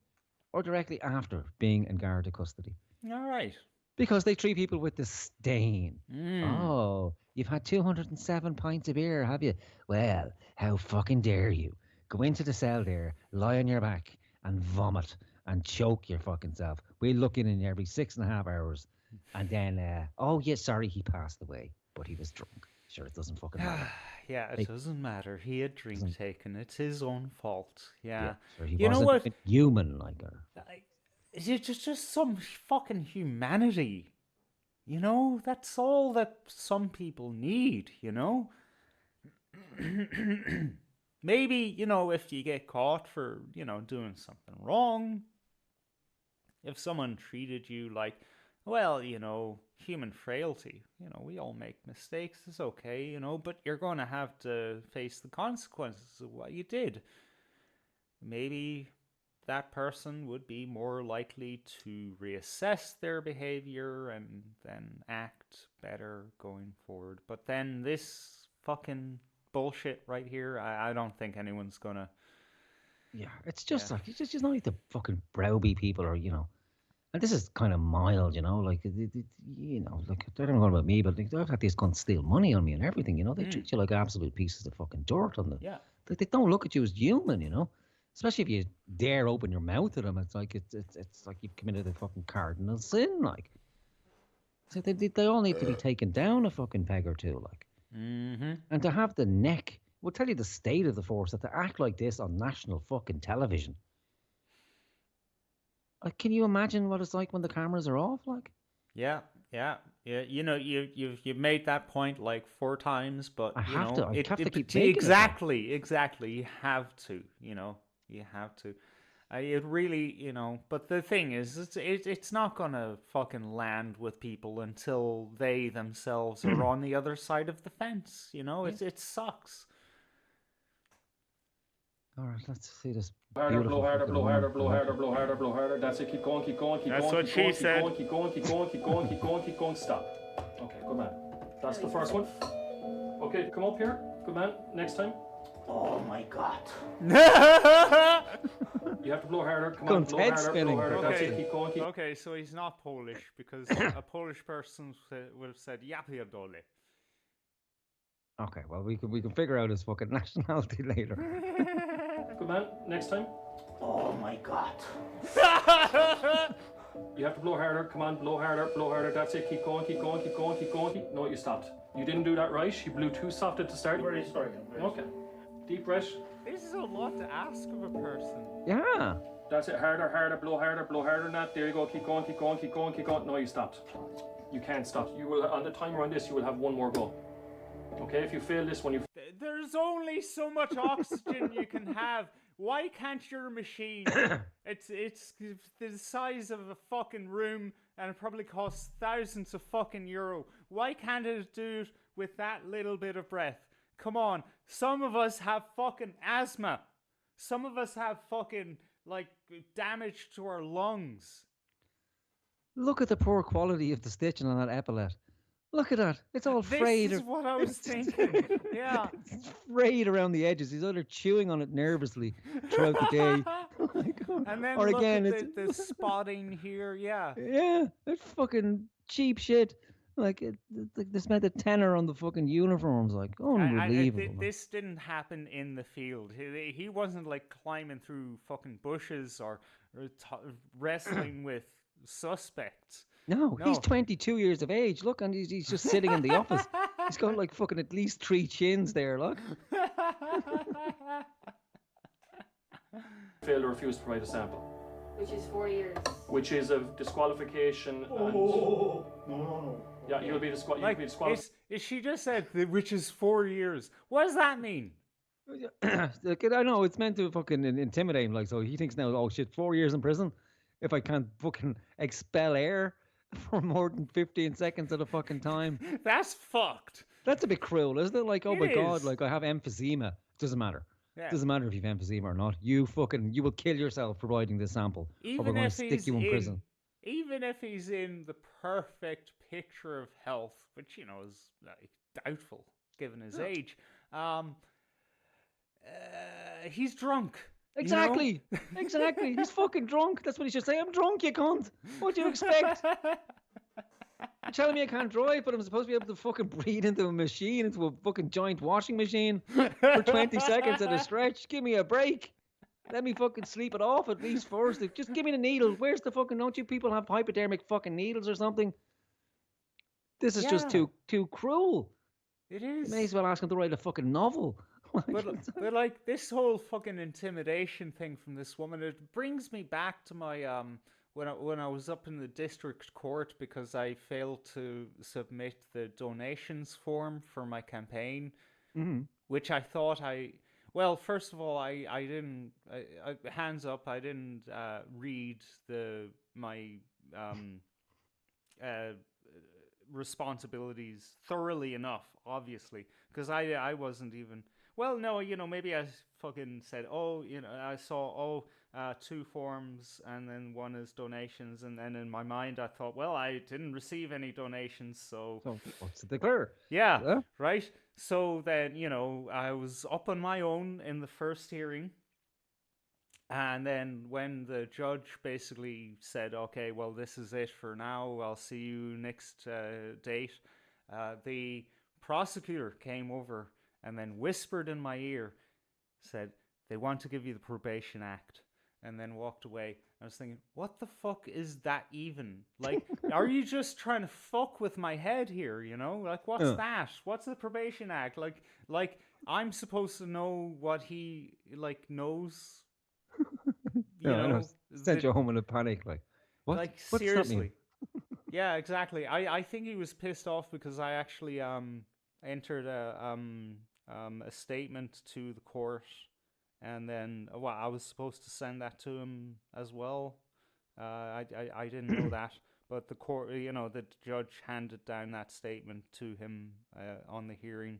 or directly after being in Garda custody. All right. Because they treat people with disdain. Mm. Oh, you've had 207 pints of beer, have you? Well, how fucking dare you? Go into the cell there, lie on your back, and vomit and choke your fucking self. We'll look in every 6.5 hours. And then, oh, yeah, sorry, he passed away, but he was drunk. Sure, it doesn't fucking matter. Yeah, it Hey. doesn't matter. He had drink Doesn't- Taken. It's his own fault. Yeah. Sure, he You know wasn't what? human like her. It's just some fucking humanity. You know, that's all that some people need, you know? Maybe, if you get caught for, doing something wrong, if someone treated you like, well, human frailty, we all make mistakes, it's okay, but you're going to have to face the consequences of what you did. Maybe that person would be more likely to reassess their behavior and then act better going forward. But then this fucking bullshit right here, I don't think anyone's gonna. Yeah, it's just like it's just not like the fucking browbeat people or and this is kind of mild, like like I don't know about me, but like, I've had these cunts steal money on me and everything, they treat you like absolute pieces of fucking dirt on the. Yeah. Like they don't look at you as human, especially if you dare open your mouth at them. It's like it's like you've committed a fucking cardinal sin, like. So they all need to be taken down a fucking peg or two, like. Mm-hmm. And to have the neck, we'll tell you the state of the force, that to act like this on national fucking television. Like, can you imagine what it's like when the cameras are off? Like, yeah. You've made that point like 4 times, but I have to keep making exactly. You have to. You have to. It really, but the thing is, it's not gonna fucking land with people until they themselves are on the other side of the fence. It sucks. All right, let's see this. Harder, blow harder, blow harder, blow harder, blow harder, blow harder. That's it. Keep going, keep going, keep That's going. what she said. Keep going, keep going, keep going, keep going, keep going. Stop. Okay, good man. That's the first one. Okay, come up here. Good man. Next time. Oh my god. You have to blow harder. Come on, blow harder, blow harder. That's it. Keep going, keep. Okay, so he's not Polish because a Polish person would have said "Ja pierdolę." Okay, well we can figure out his fucking nationality later. Good man. Next time. Oh my god. You have to blow harder. Come on, blow harder, blow harder. That's it. Keep going, keep going, keep going, keep going. No, you stopped. You didn't do that right. You blew too soft at the start. Very sorry. Okay. Deep breath. This is a lot to ask of a person. Yeah. That's it. Harder, harder, blow harder than that. There you go. Keep going, keep going, keep going, keep going. No, you stopped. You can't stop. You will, on the timer on this, you will have one more go. Okay, if you fail this one, There's only so much oxygen you can have. Why can't your machine? It's the size of a fucking room and it probably costs thousands of fucking euro. Why can't it do it with that little bit of breath? Come on. Some of us have fucking asthma. Some of us have fucking like damage to our lungs. Look at the poor quality of the stitching on that epaulet. Look at that. It's all frayed. This is what I was thinking. Yeah. It's frayed around the edges. He's either chewing on it nervously throughout the day. Oh my God. And then or look again, at the spotting here. Yeah. Yeah, it's fucking cheap shit. Like, they spent a tenner on the fucking uniforms. Like, unbelievable. This didn't happen in the field. He wasn't like climbing through fucking bushes or wrestling with suspects. No, he's 22 years of age. Look, and he's just sitting in the office. He's got like fucking at least 3 chins there, look. fail to refuse to provide a sample. Which is 4 years. Which is a disqualification. No. Yeah, you'll be disqualified. She just said which is 4 years. What does that mean? Like, I know it's meant to fucking intimidate him. Like, so he thinks now, oh shit, 4 years in prison if I can't fucking expel air for more than 15 seconds at a fucking time. That's fucked. That's a bit cruel, isn't it? Like, oh It my God, is. like I have emphysema. Doesn't matter. Yeah. Doesn't matter if you've emphysema or not. You will kill yourself providing this sample, or we're going to stick you in prison. Even if he's in the perfect picture of health, which is like doubtful given his age, he's drunk. Exactly. Exactly. He's fucking drunk. That's what he should say. I'm drunk, you cunt. What do you expect? You're telling me I can't drive, but I'm supposed to be able to fucking breathe into a machine, into a fucking giant washing machine for 20 seconds at a stretch. Give me a break. Let me fucking sleep it off at least first. Just give me the needle. Where's the fucking... Don't you people have hypodermic fucking needles or something? This is just too cruel. It is. You may as well ask him to write a fucking novel. But like this whole fucking intimidation thing from this woman, it brings me back to my when I was up in the district court because I failed to submit the donations form for my campaign, which I thought Well, first of all, I didn't hands up. I didn't read my um, uh, responsibilities thoroughly enough, obviously, because I wasn't even. Well, no, maybe I fucking said, oh, I saw, two forms, and then one is donations, and then in my mind I thought, well, I didn't receive any donations, so So what's to declare? yeah, Yeah. right. So then, I was up on my own in the first hearing. And then when the judge basically said, okay, well, this is it for now, I'll see you next date, the prosecutor came over and then whispered in my ear, said, they want to give you the Probation Act, and then walked away. I was thinking, what the fuck is that even? Like, are you just trying to fuck with my head here, Like, what's that? What's the Probation Act? Like I'm supposed to know what he, knows, Yeah, I know. Sent you home in a panic. Like, what? like, What does that mean? seriously. Yeah, exactly. I think he was pissed off because I actually entered a statement to the court, and then I was supposed to send that to him as well. I didn't know that, but the court, the judge handed down that statement to him on the hearing,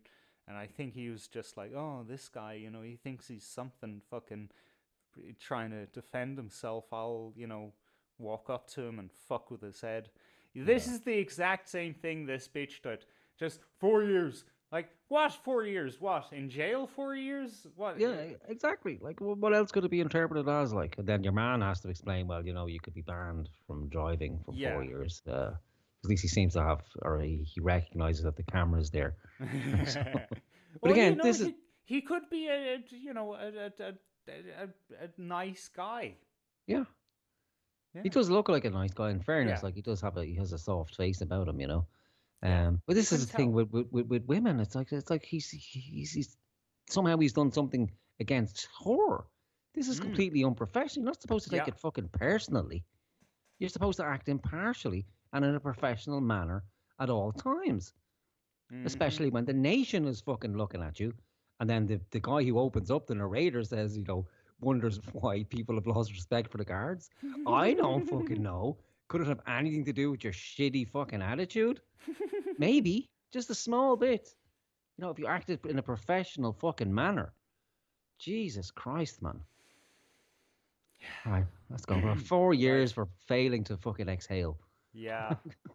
and I think he was just like, oh, this guy, he thinks he's something, fucking trying to defend himself. I'll, walk up to him and fuck with his head. This is the exact same thing this bitch did. Just 4 years. Like, what? 4 years? What? In jail 4 years? What? Yeah, exactly. Like, what else could it be interpreted as? Like, and then your man has to explain, well, you could be banned from driving for 4 years. At least he seems to have, or he recognizes that the camera's there. But again, this is. He could be a nice guy. Yeah. He does look like a nice guy. In fairness, like he has a soft face about him, But this is the thing with women. It's like he's somehow he's done something against her. This is completely unprofessional. You're not supposed to take it fucking personally. You're supposed to act impartially and in a professional manner at all times, especially when the nation is fucking looking at you. And then the guy who opens up, the narrator, says, wonders why people have lost respect for the guards. I don't fucking know. Could it have anything to do with your shitty fucking attitude? Maybe. Just a small bit. If you acted in a professional fucking manner. Jesus Christ, man. All right, let's go. For 4 years for failing to fucking exhale. Yeah.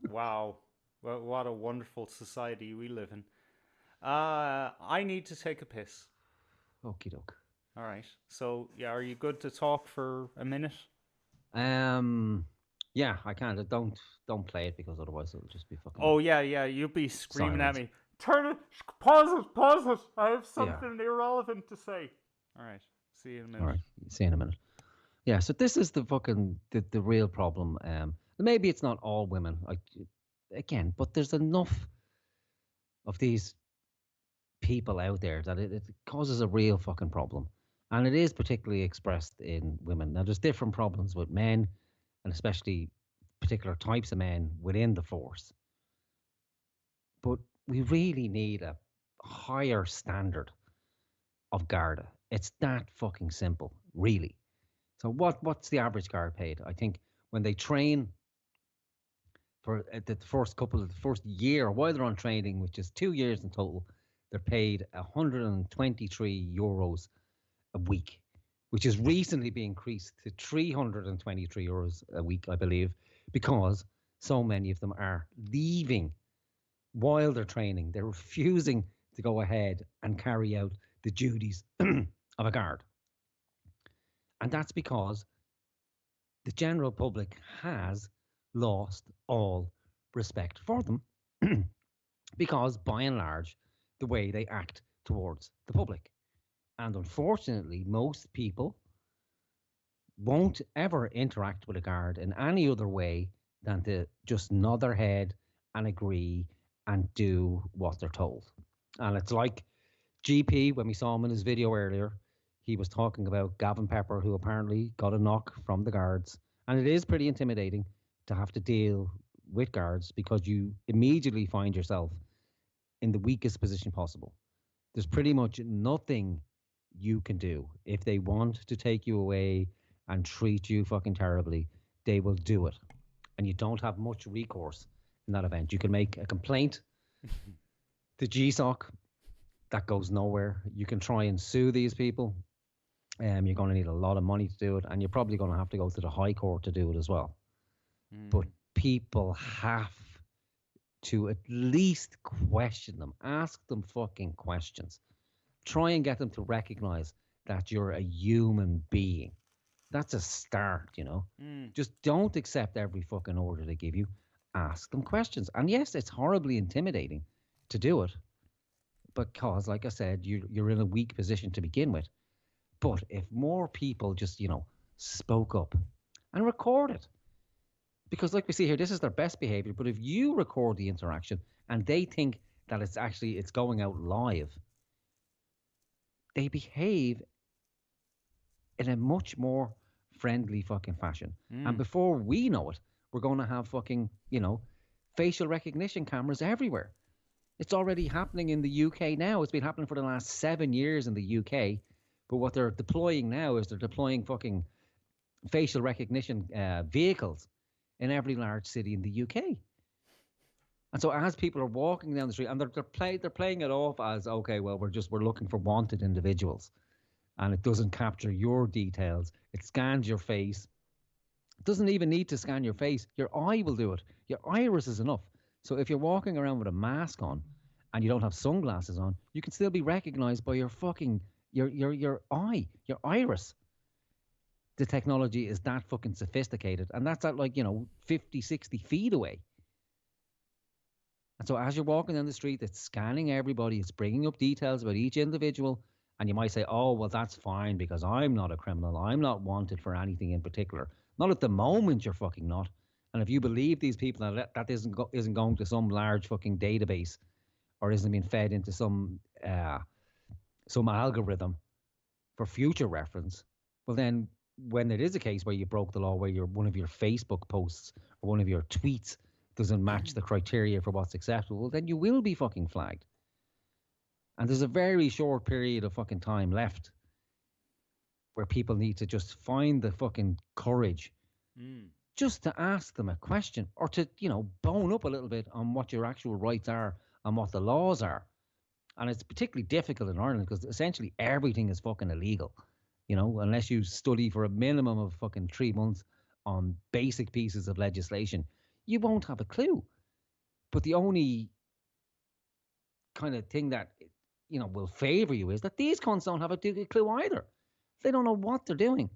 Wow. Well, what a wonderful society we live in. I need to take a piss. Okie doke. All right. So, are you good to talk for a minute? Yeah, I can't. Don't play it because otherwise it'll just be fucking. Oh yeah, you'll be screaming silence. at me. Turn it. Pause it. I have something irrelevant to say. All right. See you in a minute. All right. See you in a minute. Yeah. So this is the fucking the real problem. Maybe it's not all women. Again, but there's enough of these people out there that it causes a real fucking problem. And it is particularly expressed in women. Now, there's different problems with men, and especially particular types of men within the force. But we really need a higher standard of Garda. It's that fucking simple, really. So what's the average guard paid? I think when they train for the first year, while they're on training, which is 2 years in total, they're paid €123 a week, which has recently been increased to €323 a week, I believe, because so many of them are leaving while they're training. They're refusing to go ahead and carry out the duties of a guard. And that's because the general public has lost all respect for them because, by and large, the way they act towards the public. And unfortunately, most people won't ever interact with a guard in any other way than to just nod their head and agree and do what they're told. And it's like GP, when we saw him in his video earlier, he was talking about Gavin Pepper, who apparently got a knock from the guards. And it is pretty intimidating to have to deal with guards because you immediately find yourself in the weakest position possible. There's pretty much nothing you can do. If they want to take you away and treat you fucking terribly, they will do it. And you don't have much recourse in that event. You can make a complaint to GSOC. That goes nowhere. You can try and sue these people. You're going to need a lot of money to do it, and you're probably going to have to go to the High Court to do it as well. But people have to at least question them, ask them fucking questions. Try and get them to recognize that you're a human being. That's a start, you know. Just don't accept every fucking order they give you. Ask them questions. And yes, it's horribly intimidating to do it because, like I said, you're in a weak position to begin with. But if more people just, you know, spoke up and record it, because like we see here, this is their best behavior. But if you record the interaction and they think that it's going out live, they behave in a much more friendly fucking fashion. And before we know it, we're going to have fucking, you know, facial recognition cameras everywhere. It's already happening in the UK now. It's been happening for the last 7 years in the UK. But what they're deploying now is they're deploying fucking facial recognition vehicles in every large city in the UK. And so as people are walking down the street, and they're playing it off as, okay, well, we're looking for wanted individuals, and it doesn't capture your details. It scans your face. It doesn't even need to scan your face. Your eye will do it. Your iris is enough. So if you're walking around with a mask on and you don't have sunglasses on, you can still be recognized by your fucking your eye, your iris. The technology is that fucking sophisticated, and that's at, like, you know, 50, 60 feet away. And so as you're walking down the street, it's scanning everybody. It's bringing up details about each individual. And you might say, oh, well, that's fine because I'm not a criminal. I'm not wanted for anything in particular. Not at the moment, you're fucking not. And if you believe these people, that isn't going to some large fucking database or isn't being fed into some algorithm for future reference, well, then when it is a case where you broke the law, where one of your Facebook posts or one of your tweets doesn't match the criteria for what's acceptable, then you will be fucking flagged. And there's a very short period of fucking time left where people need to just find the fucking courage just to ask them a question, or to, you know, bone up a little bit on what your actual rights are and what the laws are. And it's particularly difficult in Ireland because essentially everything is fucking illegal, you know, unless you study for a minimum of fucking 3 months on basic pieces of legislation, you won't have a clue. But the only kind of thing that, you know, will favor you is that these cunts don't have a clue either. They don't know what they're doing.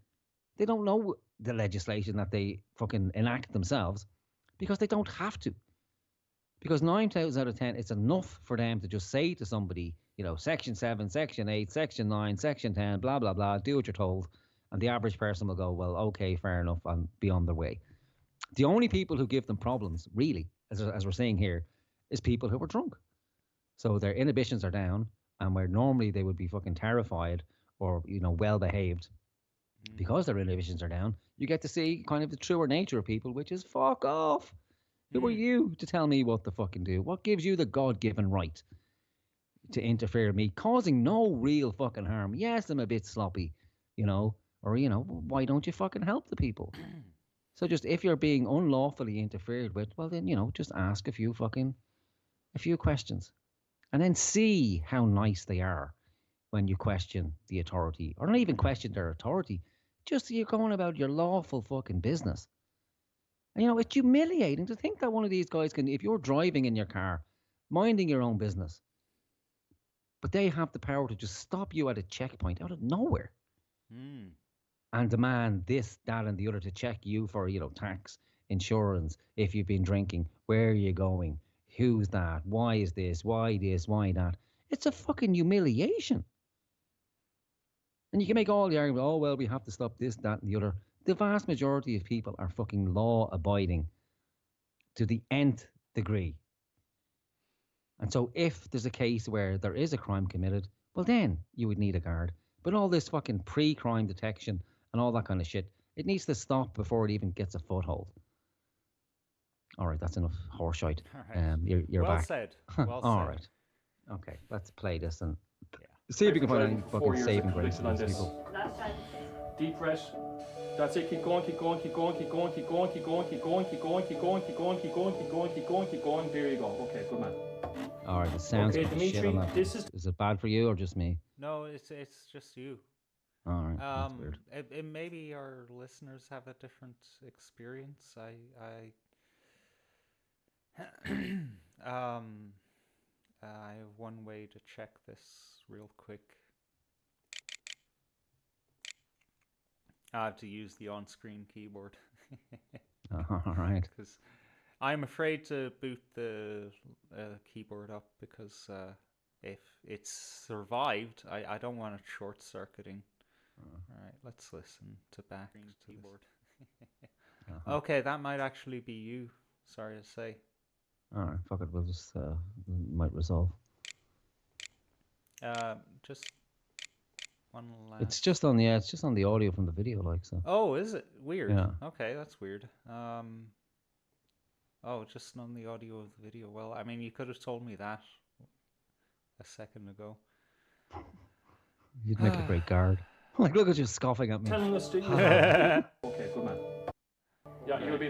They don't know the legislation that they fucking enact themselves because they don't have to. Because 9 times out of 10, it's enough for them to just say to somebody, you know, Section 7, Section 8, Section 9, Section 10, blah, blah, blah, do what you're told. And the average person will go, well, okay, fair enough, and be on their way. The only people who give them problems, really, as we're saying here, is people who are drunk. So their inhibitions are down, and where normally they would be fucking terrified or, you know, well behaved, because their inhibitions are down, you get to see kind of the truer nature of people, which is fuck off. Who are you to tell me what to fucking do? What gives you the God-given right to interfere with me, causing no real fucking harm? Yes, I'm a bit sloppy, you know, or, you know, why don't you fucking help the people? So just, if you're being unlawfully interfered with, well then, you know, just ask a few questions, and then see how nice they are when you question the authority, or not even question their authority, just you're going about your lawful fucking business. And, you know, it's humiliating to think that one of these guys can, if you're driving in your car, minding your own business, but they have the power to just stop you at a checkpoint out of nowhere and demand this, that, and the other to check you for, you know, tax, insurance, if you've been drinking, where are you going, who's that, why is this, why that. It's a fucking humiliation. And you can make all the argument, oh, well, we have to stop this, that, and the other. The vast majority of people are fucking law-abiding to the nth degree. And so if there's a case where there is a crime committed, well, then you would need a guard. But all this fucking pre-crime detection and all that kind of shit, it needs to stop before it even gets a foothold. All right, that's enough horseshite. All right. You're well back. said. Well All said. right. Okay, let's play this and See if you can find driving any for 4 fucking years saving and grace convicted in on these this. people. Deep breath. That's it. Keep going, keep going, keep going, keep going, keep going, keep going, keep going, keep going, keep going, keep going, keep going, keep going, keep going, keep going. There you go. Okay, good man. All right, it sounds Okay, kind of shit Dimitri, on that. this is- Is it bad for you or just me? No, it's just you. All right, that's weird. It maybe our listeners have a different experience. I have one way to check this real quick. I have to use the on-screen keyboard. All right. Because I'm afraid to boot the keyboard up because if it's survived, I don't want it short-circuiting. All right, let's listen to back to keyboard. Okay, that might actually be you. Sorry to say. All right, fuck it. We'll just might resolve. Just one last. It's just on the it's just on the audio from the video, like so. Oh, is it weird? Yeah. Okay, that's weird. Oh, just on the audio of the video. Well, I mean, you could have told me that a second ago. You'd make a great guard. Like, look at you scoffing at me. Telling us that you have... Okay, good man. Yeah, you could be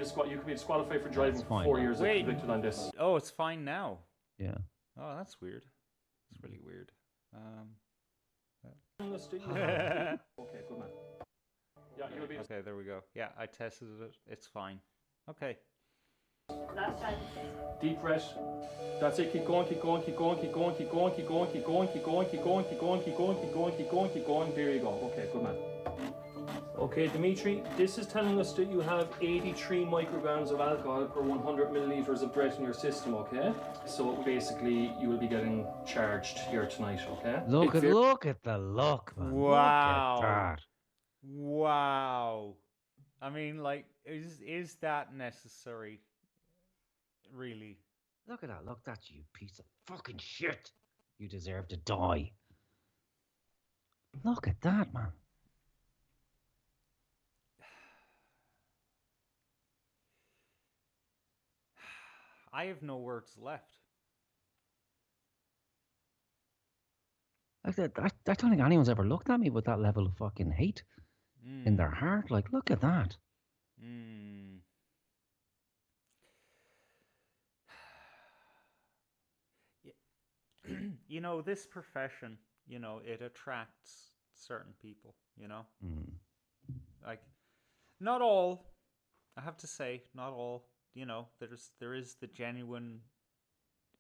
disqualified for driving for fine. 4 years and Wait. convicted on this. Oh, it's fine now. Yeah. Oh, that's weird. It's really weird. Telling us that you have... Okay, good man. Yeah, you could be... Okay, there we go. Yeah, I tested it. It's fine. Okay. Deep breath. That's it. Keep going, keep going, keep going, keep going, keep going, keep going, keep going, keep going, keep going, keep going, keep going, keep going, keep going, keep going. There you go. Okay, good man. Okay, Dimitri, this is telling us that you have 83 micrograms of alcohol per 100 milliliters of breath in your system, okay? So basically, you will be getting charged here tonight, okay? Look at the look, man. Wow. Look at that. Wow. I mean, like, is that necessary? Really? Look at that. Look, that's you piece of fucking shit. You deserve to die. Look at that, man. I have no words left. Like that, I don't think anyone's ever looked at me with that level of fucking hate in their heart. Like, look at that. You know, this profession, you know, it attracts certain people, you know? Like, not all, I have to say, not all, you know, there is the genuine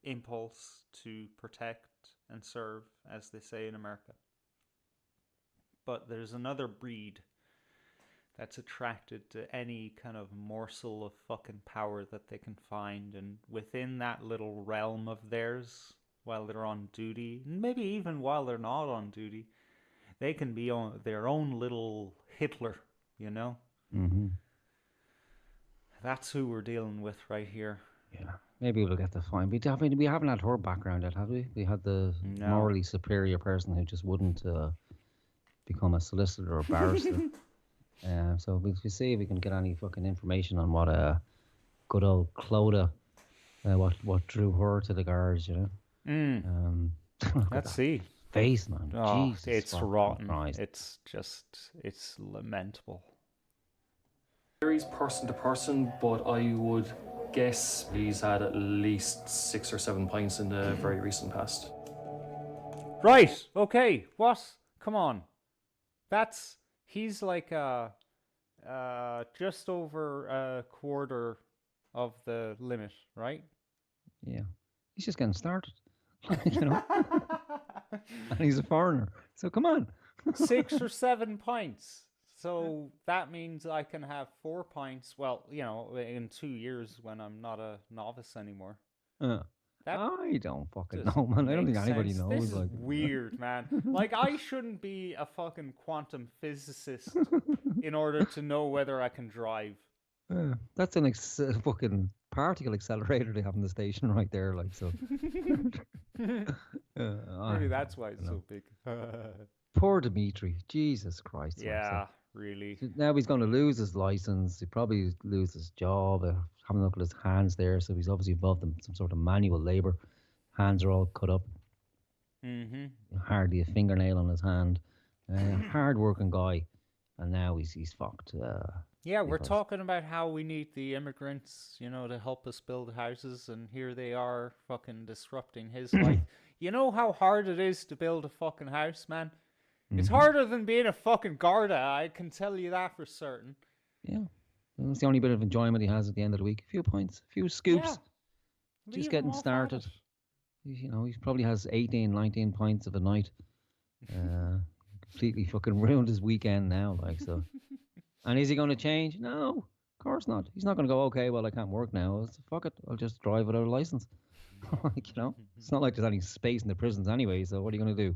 impulse to protect and serve, as they say in America. But there's another breed that's attracted to any kind of morsel of fucking power that they can find, and within that little realm of theirs, while they're on duty, maybe even while they're not on duty, they can be on their own little Hitler, you know? Mm-hmm. That's who we're dealing with right here. Yeah. Maybe we'll get to find. We haven't had her background yet, have we? We had the No. morally superior person who just wouldn't become a solicitor or barrister. So we'll see if we can get any fucking information on what good old Clodagh, what drew her to the guards, you know. Let's see. Face, man. Oh, Jesus it's fucking rotten. Christ. It's lamentable. Varies person to person, but I would guess he's had at least 6 or 7 pints in the very recent past. Right. Okay. What? Come on. He's like just over a quarter of the limit, right? Yeah. He's just getting started. You know? And he's a foreigner. So come on. 6 or 7 pints. So that means I can have 4 pints. Well, you know, in 2 years when I'm not a novice anymore. I don't fucking Does know, man. I don't think make anybody sense. knows. This is like, weird, man. Like, I shouldn't be a fucking quantum physicist in order to know whether I can drive. That's an fucking particle accelerator they have in the station right there, like so. Maybe that's why it's so big. Poor Dimitri, Jesus Christ. Yeah, really. Now he's going to lose his license. He probably lose his job. Having a look at his hands there, so he's obviously involved in some sort of manual labor. Hands are all cut up. Mm-hmm. Hardly a fingernail on his hand. Hard-working guy, and now he's fucked. Yeah, we're because- talking about how we need the immigrants, to help us build houses, and here they are fucking disrupting his life. You know how hard it is to build a fucking house, man? It's harder than being a fucking Garda, I can tell you that for certain. Yeah, that's the only bit of enjoyment he has at the end of the week. A few points, a few scoops, Yeah. just Leave him getting off at started. it. He probably has 18, 19 points of a night. Completely fucking ruined his weekend now, like so. And is he going to change? No, of course not. He's not going to go, okay, well, I can't work now. Fuck it, I'll just drive without a license. It's not like there's any space in the prisons anyway, so what are you going to do?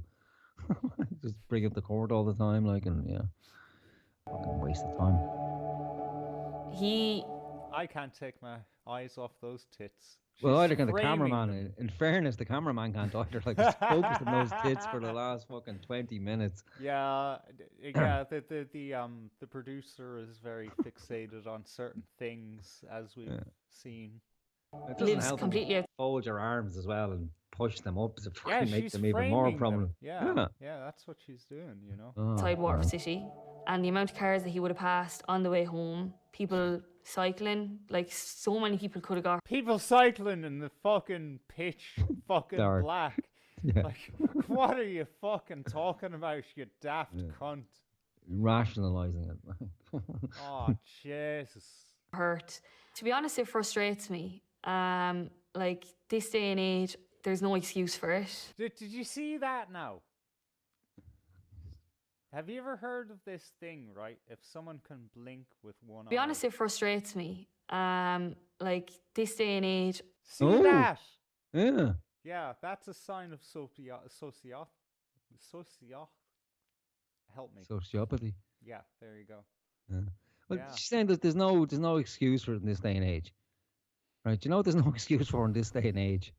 Just bring up the court all the time, fucking waste of time. I can't take my eyes off those tits. Well, She's either can the framing cameraman. them. In fairness, the cameraman can't either. Like, he's focused on those tits for the last fucking 20 minutes. Yeah, yeah. The producer is very fixated on certain things, as we've seen. It doesn't Lives help completely him fold your arms as well and push them up to Yeah, fucking make she's them even framing more them. prominent. Yeah, that's what she's doing. Oh, outside Waterford man. City, and the amount of cars that he would have passed on the way home, people cycling, like so many people could have got. People cycling in the fucking pitch, fucking Dark. black. Yeah. Like, what are you fucking talking about, you daft cunt? Rationalizing it. Oh, Jesus. Hurt. To be honest, it frustrates me. Like this day and age, there's no excuse for it. Did you see that now? Have you ever heard of this thing, right? If someone can blink with one eye. To be honest, it frustrates me. Like this day and age, See Oh. that? Yeah. Yeah, that's a sign of Help me. Sociopathy. Yeah, there you go. Well, Yeah. she's saying that there's no excuse for it in this day and age. Right? You know what there's no excuse for in this day and age?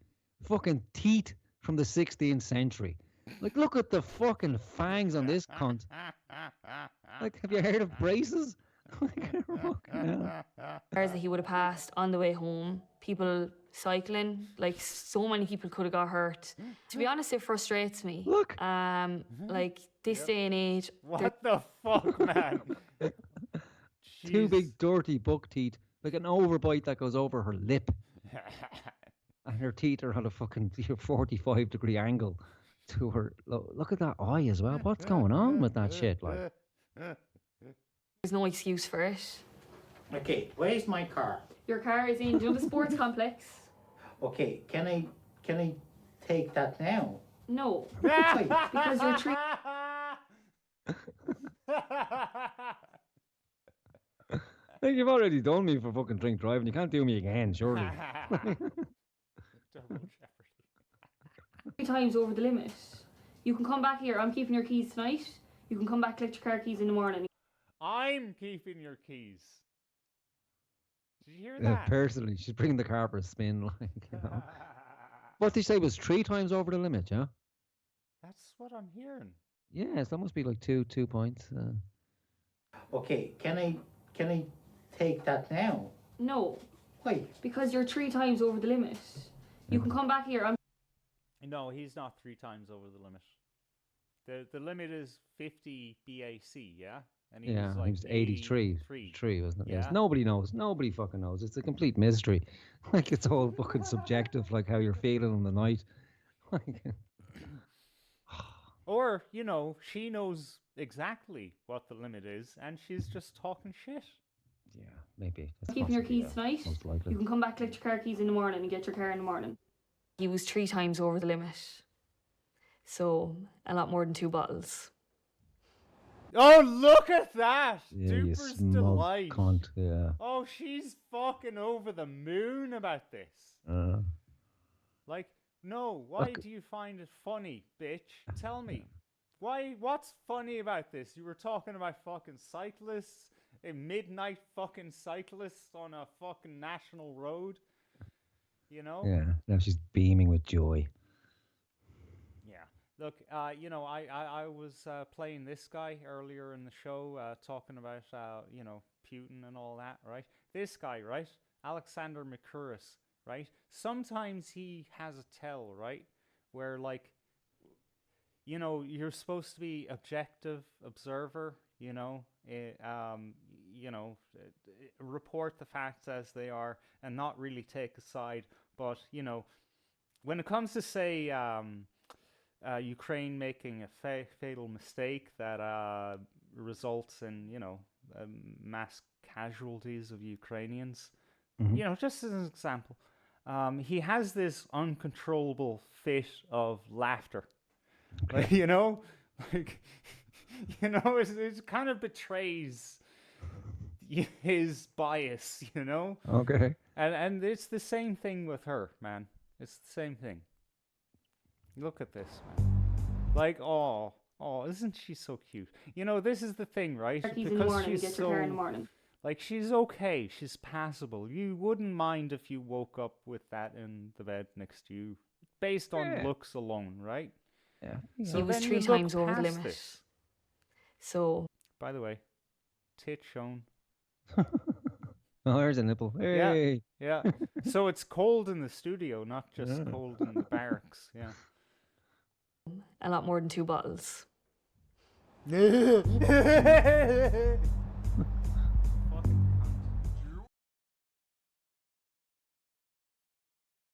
Fucking teeth from the 16th century. Like, look at the fucking fangs on this cunt. Like, have you heard of braces? Like, fucking hell. cars that he would have passed on the way home, people cycling, like so many people could have got hurt. To be honest, it frustrates me. Look. Like this day and age, What the fuck, man? Two Jeez. big dirty buck teeth. Like an overbite that goes over her lip. And her teeth are at a fucking 45-degree angle to her. Look at that eye as well. What's going on with that shit? Like, there's no excuse for it. Okay, where's my car? Your car is in the sports complex. Okay, can I take that now? No, Why? because you're treating. like, you've already done me for fucking drink driving. You can't do me again, surely. Double jeopardy. 3 times over the limit. You can come back here. I'm keeping your keys tonight. You can come back, collect your car keys in the morning. I'm keeping your keys. Did you hear Yeah, that? personally, she's bringing the car for a spin. Like, What did you say was 3 times over the limit? Yeah. That's what I'm hearing. Yes, that must be like two points. Okay, can I take that now? No, Why? because you're 3 times over the limit. You can come back here. I'm No, he's not 3 times over the limit. The limit is 50 BAC, yeah? And he Yeah, was like he was 83. 83. 3, wasn't it? Yes. Yeah. Nobody knows. Nobody fucking knows. It's a complete mystery. Like, it's all fucking subjective, like how you're feeling in the night. Like, Or, she knows exactly what the limit is and she's just talking shit. yeah, maybe. That's keeping your possibly, keys yeah, tonight. most likely. You can come back, collect your car keys in the morning and get your car in the morning. He was 3 times over the limit. So, a lot more than 2 bottles. Oh, look at that! Yeah, you Duper's smug delight. cunt. Yeah. Oh, she's fucking over the moon about this. Like, no, why Look. do you find it funny, bitch? Tell me. What's funny about this? You were talking about fucking cyclists, a midnight fucking cyclists on a fucking national road. Yeah. Now she's beaming with joy. Yeah. Look, I was playing this guy earlier in the show, talking about, Putin and all that, right? This guy, right? Alexander Mercouris, right? Sometimes he has a tell, right? Where, like, you know, you're supposed to be objective observer, you know, report the facts as they are and not really take a side. But, you know, when it comes to, say, Ukraine making a fatal mistake that results in, you know, mass casualties of Ukrainians, you know, just as an example, he has this uncontrollable fit of laughter. Like, you know, like, you know, it kind of betrays his bias, you know? Okay. And it's the same thing with her, man. It's the same thing. Look at this, man. Like, oh, isn't she so cute? You know, this is the thing, right? Turkeys in the morning, get your car in the morning. Like, she's okay. She's passable. You wouldn't mind if you woke up with that in the bed next to you, based on looks alone, right? Yeah. So He was then 3 you look times over the past limit. this. So, By the way, tit shown. Oh, there's a nipple. Hey. Yeah. So it's cold in the studio, not just cold in the barracks. Yeah. a lot more than 2 bottles.